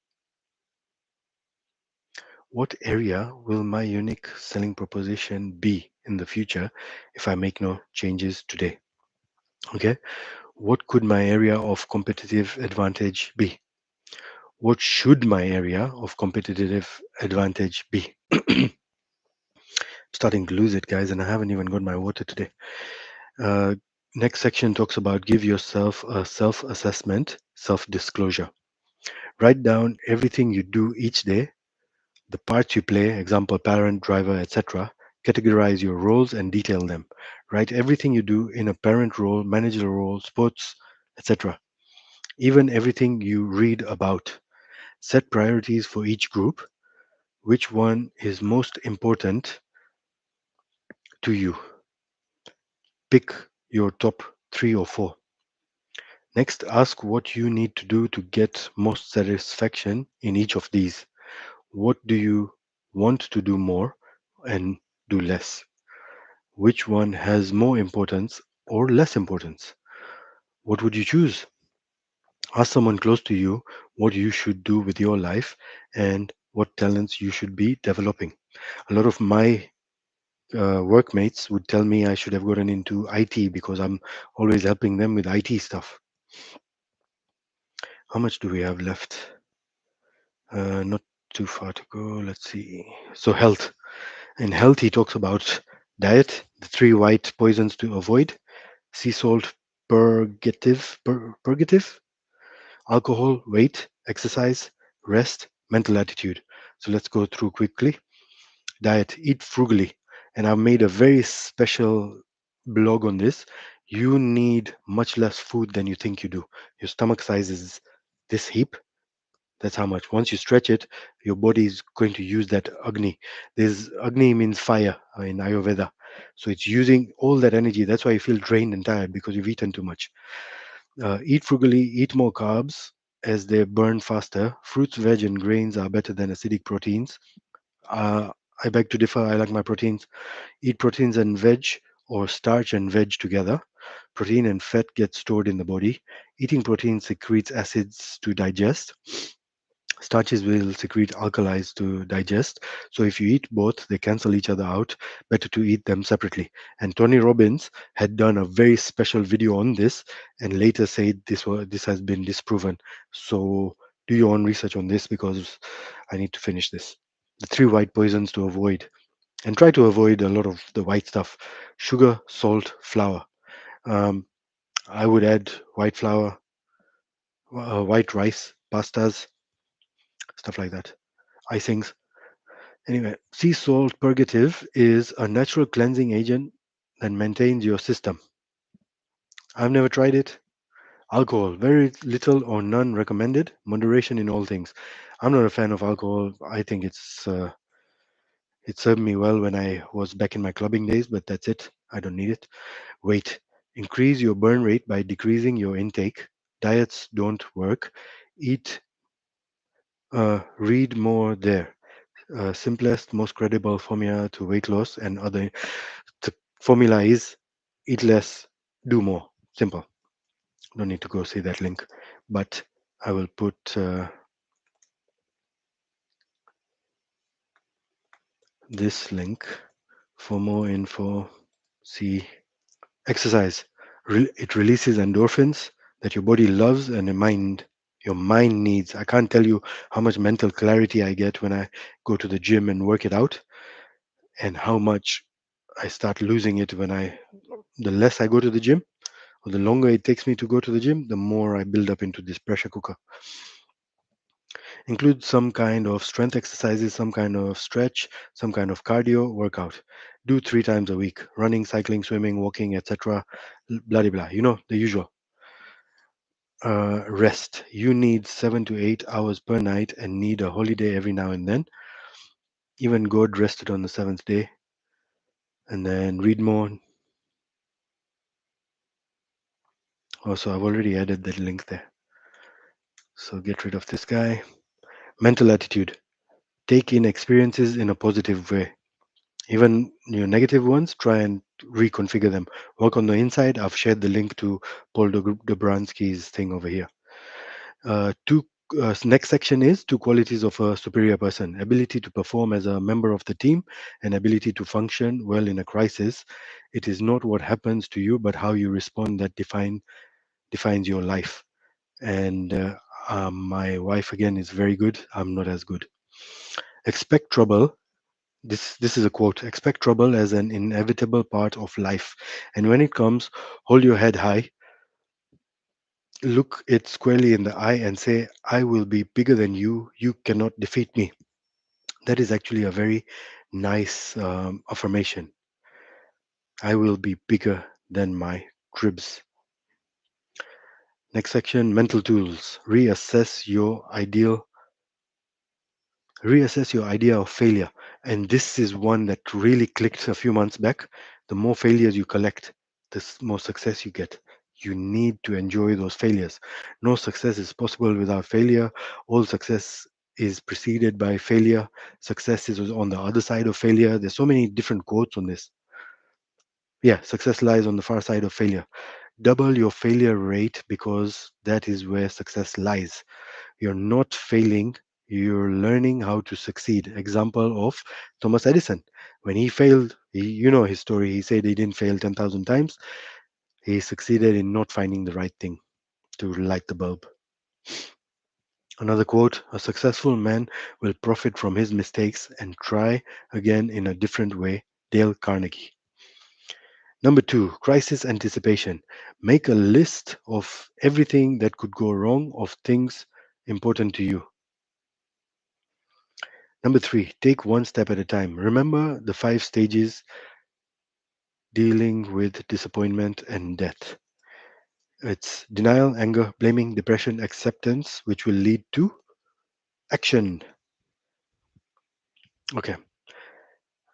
What area will my unique selling proposition be in the future if I make no changes today? Okay. What could my area of competitive advantage be? What should my area of competitive advantage be? Starting to lose it, guys, and I haven't even got my water today. Uh, Next section talks about give yourself a self assessment, self disclosure. Write down everything you do each day, the parts you play, example, parent, driver, etc. Categorize your roles and detail them. Write everything you do in a parent role, manager role, sports, etc. Even everything you read about. Set priorities for each group. Which one is most important to you? Pick your top three or four. Next, ask what you need to do to get most satisfaction in each of these. What do you want to do more and do less? Which one has more importance or less importance? What would you choose? Ask someone close to you what you should do with your life and what talents you should be developing. A lot of my workmates would tell me I should have gotten into IT because I'm always helping them with IT stuff. How much do we have left? Not too far to go. Let's see. So, health. In health, he talks about diet, the three white poisons to avoid: sea salt, purgative, alcohol, weight, exercise, rest, mental attitude. So let's go through quickly. Diet: eat frugally. And I've made a very special blog on this. You need much less food than you think you do. Your stomach size is this heap. That's how much. Once you stretch it, your body is going to use that Agni. This Agni means fire in Ayurveda. So it's using all that energy. That's why you feel drained and tired because you've eaten too much. Eat frugally, eat more carbs as they burn faster. Fruits, veg, and grains are better than acidic proteins. Uh, I beg to differ. I like my proteins. Eat proteins and veg or starch and veg together. Protein and fat get stored in the body. Eating protein secretes acids to digest. Starches will secrete alkalis to digest. So if you eat both, they cancel each other out. Better to eat them separately. And Tony Robbins had done a very special video on this and later said this has been disproven. So do your own research on this because I need to finish this. The three white poisons to avoid. And try to avoid a lot of the white stuff: sugar, salt, flour. Um, I would add white flour, white rice, pastas, stuff like that. Icings. Anyway, sea salt purgative is a natural cleansing agent that maintains your system. I've never tried it. Alcohol, very little or none recommended. Moderation in all things. I'm not a fan of alcohol. I think it served me well when I was back in my clubbing days, but that's it. I don't need it. Weight. Increase your burn rate by decreasing your intake. Diets don't work. Eat, read more there. Simplest, most credible formula to weight loss and other. The formula is eat less, do more. Simple. Don't need to go see that link, but I will put this link for more info. See, exercise. It releases endorphins that your body loves and your mind needs. I can't tell you how much mental clarity I get when I go to the gym and work it out, and how much I start losing it when the less I go to the gym, or the longer it takes me to go to the gym, the more I build up into this pressure cooker. Include some kind of strength exercises, some kind of stretch, some kind of cardio workout. Do 3 times a week: running, cycling, swimming, walking, etc. Blah blah blah. The usual. Rest. You need 7 to 8 hours per night and need a holiday every now and then. Even God rested on the seventh day. And then read more. Also, I've already added that link there. So get rid of this guy. Mental attitude. Take in experiences in a positive way. Even your negative ones, try and reconfigure them. Work on the inside. I've shared the link to Paul Dobransky's thing over here. Two Next section is two qualities of a superior person: ability to perform as a member of the team and ability to function well in a crisis. It is not what happens to you, but how you respond that defines your life. And my wife again is very good. I'm not as good. Expect trouble. This is a quote: expect trouble as an inevitable part of life, and when it comes, hold your head high, look it squarely in the eye, and say, I will be bigger than you. You cannot defeat me. That is actually a very nice affirmation. I will be bigger than my cribs. Next section: mental tools. Reassess your idea of failure. And this is one that really clicked a few months back. The more failures you collect, more success you get. You need to enjoy those failures. No success is possible without failure. All success is preceded by failure. Success is on the other side of failure. There's so many different quotes on this. Yeah, success lies on the far side of failure. Double your failure rate, because that is where success lies. You're not failing, you're learning how to succeed. Example of Thomas Edison. When he failed, you know his story. He said he didn't fail 10,000 times. He succeeded in not finding the right thing to light the bulb. Another quote: a successful man will profit from his mistakes and try again in a different way. Dale Carnegie. Number two, crisis anticipation. Make a list of everything that could go wrong, of things important to you. Number three, take one step at a time. Remember the 5 stages: dealing with disappointment and death. It's denial, anger, blaming, depression, acceptance, which will lead to action. Okay.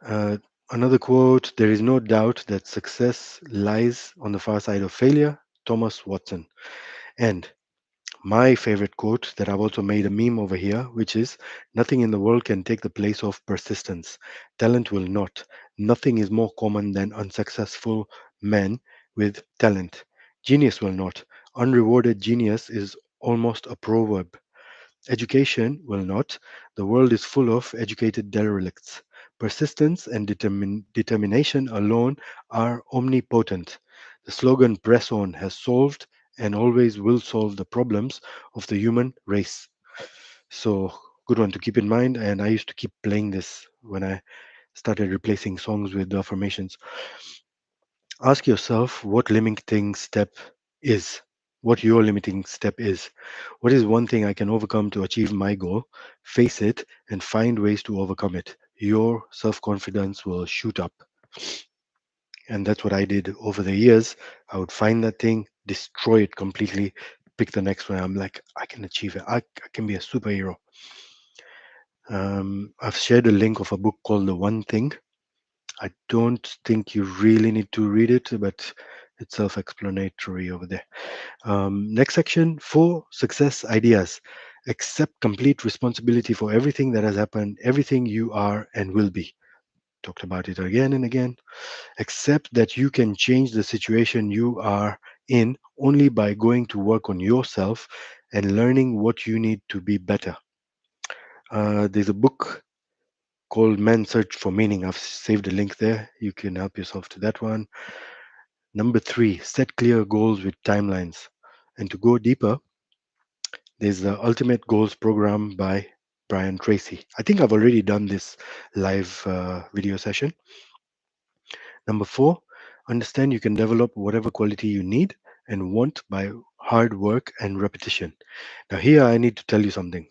Uh, Another quote: there is no doubt that success lies on the far side of failure. Thomas Watson. And my favorite quote that I've also made a meme over here, which is: nothing in the world can take the place of persistence. Talent will not. Nothing is more common than unsuccessful men with talent. Genius will not. Unrewarded genius is almost a proverb. Education will not. The world is full of educated derelicts. Persistence and determination alone are omnipotent. The slogan "Press On" has solved and always will solve the problems of the human race. So, good one to keep in mind. And I used to keep playing this when I started replacing songs with affirmations. Ask yourself what limiting step is, what your limiting step is. What is one thing I can overcome to achieve my goal? Face it and find ways to overcome it. Your self confidence will shoot up. And that's what I did over the years. I would find that thing, destroy it completely, pick the next one. I'm like, I can achieve it. I can be a superhero. I've shared a link of a book called The One Thing. I don't think you really need to read it, but it's self explanatory over there. Next section: for success ideas. Accept complete responsibility for everything that has happened, everything you are and will be. Talked about it again and again. Accept that you can change the situation you are in only by going to work on yourself and learning what you need to be better. There's a book called Men Search for Meaning. I've saved a link there. You can help yourself to that one. Number three, set clear goals with timelines. And to go deeper, there's the Ultimate Goals program by Brian Tracy. I think I've already done this live video session. Number four, understand you can develop whatever quality you need and want by hard work and repetition. Now, here I need to tell you something.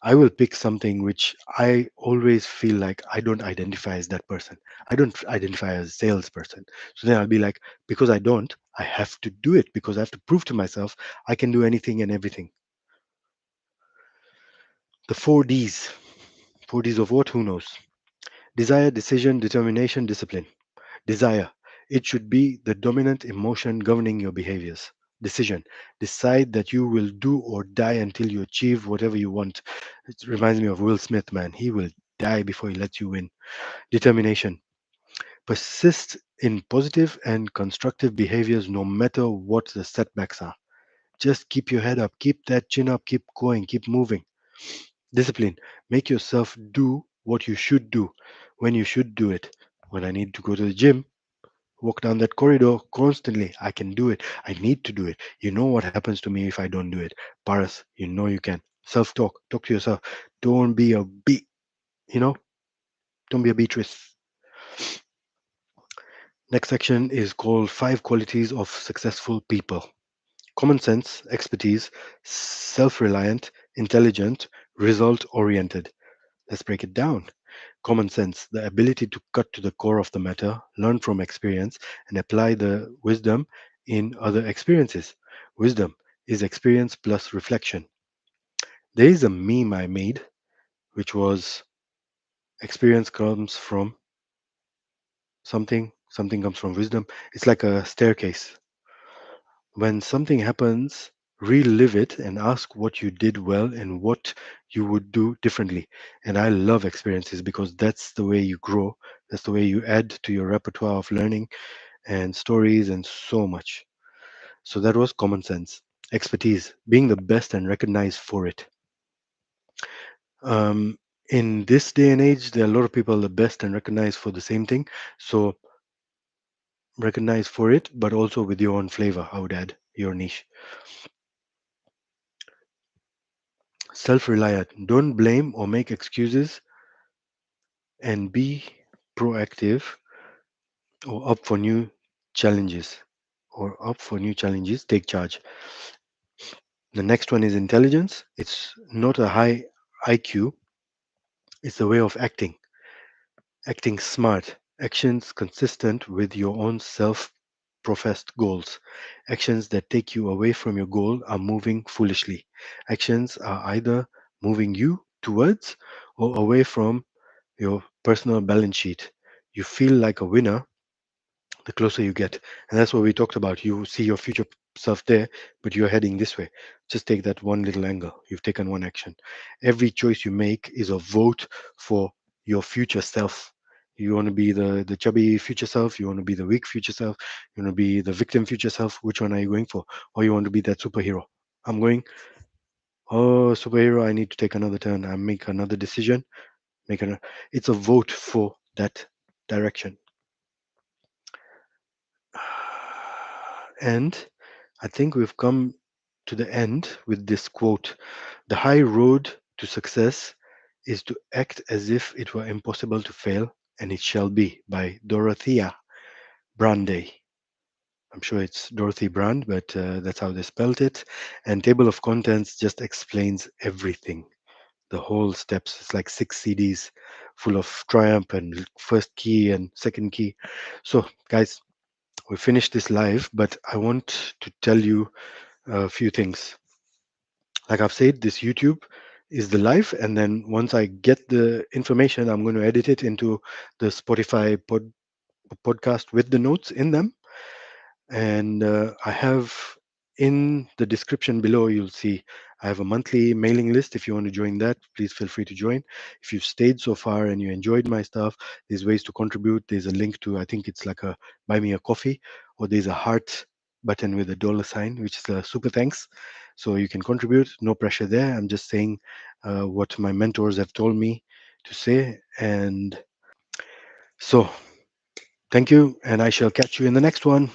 I will pick something which I always feel like I don't identify as that person. I don't identify as a salesperson. So then I'll be like, because I don't, I have to do it because I have to prove to myself I can do anything and everything. The four Ds. Four Ds of what? Who knows? Desire, decision, determination, discipline. Desire. It should be the dominant emotion governing your behaviors. Decision. Decide that you will do or die until you achieve whatever you want. It reminds me of Will Smith, man. He will die before he lets you win. Determination. Persist in positive and constructive behaviors no matter what the setbacks are. Just keep your head up, keep that chin up, keep going, keep moving. Discipline. Make yourself do what you should do when you should do it. When I need to go to the gym, walk down that corridor constantly. I can do it. I need to do it. You know what happens to me if I don't do it. Paras, you know you can. Self talk. Talk to yourself. Don't be a you know, don't be a Beatrice. Next section is called Five Qualities of Successful People. Common sense, expertise, self reliant, intelligent, result oriented. Let's break it down. Common sense, the ability to cut to the core of the matter, learn from experience, and apply the wisdom in other experiences. Wisdom is experience plus reflection. There is a meme I made, which was experience comes from something, something comes from wisdom. It's like a staircase. When something happens, relive it and ask what you did well and what you would do differently. And I love experiences because that's the way you grow. That's the way you add to your repertoire of learning and stories and so much. So that was common sense. Expertise, being the best and recognized for it. Um, in this day and age, there are a lot of people the best and recognized for the same thing. So recognize for it, but also with your own flavor, I would add, your niche. Self reliant. Don't blame or make excuses and be proactive or up for new challenges. Take charge. The next one is intelligence. It's not a high IQ, it's a way of acting smart, actions consistent with your own self professed goals. Actions that take you away from your goal are moving foolishly. Actions are either moving you towards or away from your personal balance sheet. You feel like a winner the closer you get. And that's what we talked about. You see your future self there, but you're heading this way. Just take that one little angle. You've taken one action. Every choice you make is a vote for your future self. You want to be the chubby future self, you want to be the weak future self, you want to be the victim future self. Which one are you going for? Or you want to be that superhero? I'm going, oh, superhero, I need to take another turn. I make another decision. It's a vote for that direction. And I think we've come to the end with this quote. The high road to success is to act as if it were impossible to fail, and it shall be, by Dorothea Brande. I'm sure it's Dorothy Brand, but that's how they spelled it. And table of contents just explains everything. The whole steps. It's like six CDs full of triumph and first key and second key. So, guys, we finished this live, but I want to tell you a few things. Like I've said, this YouTube is the live, and then once I get the information, I'm going to edit it into the Spotify podcast with the notes in them. And I have in the description below, you'll see I have a monthly mailing list. If you want to join that, please feel free to join. If you've stayed so far and you enjoyed my stuff, there's ways to contribute. There's a link to, I think it's like a buy me a coffee, or there's a heart button with a dollar sign, which is a super thanks. So you can contribute, no pressure there. I'm just saying what my mentors have told me to say. And so, thank you, and I shall catch you in the next one.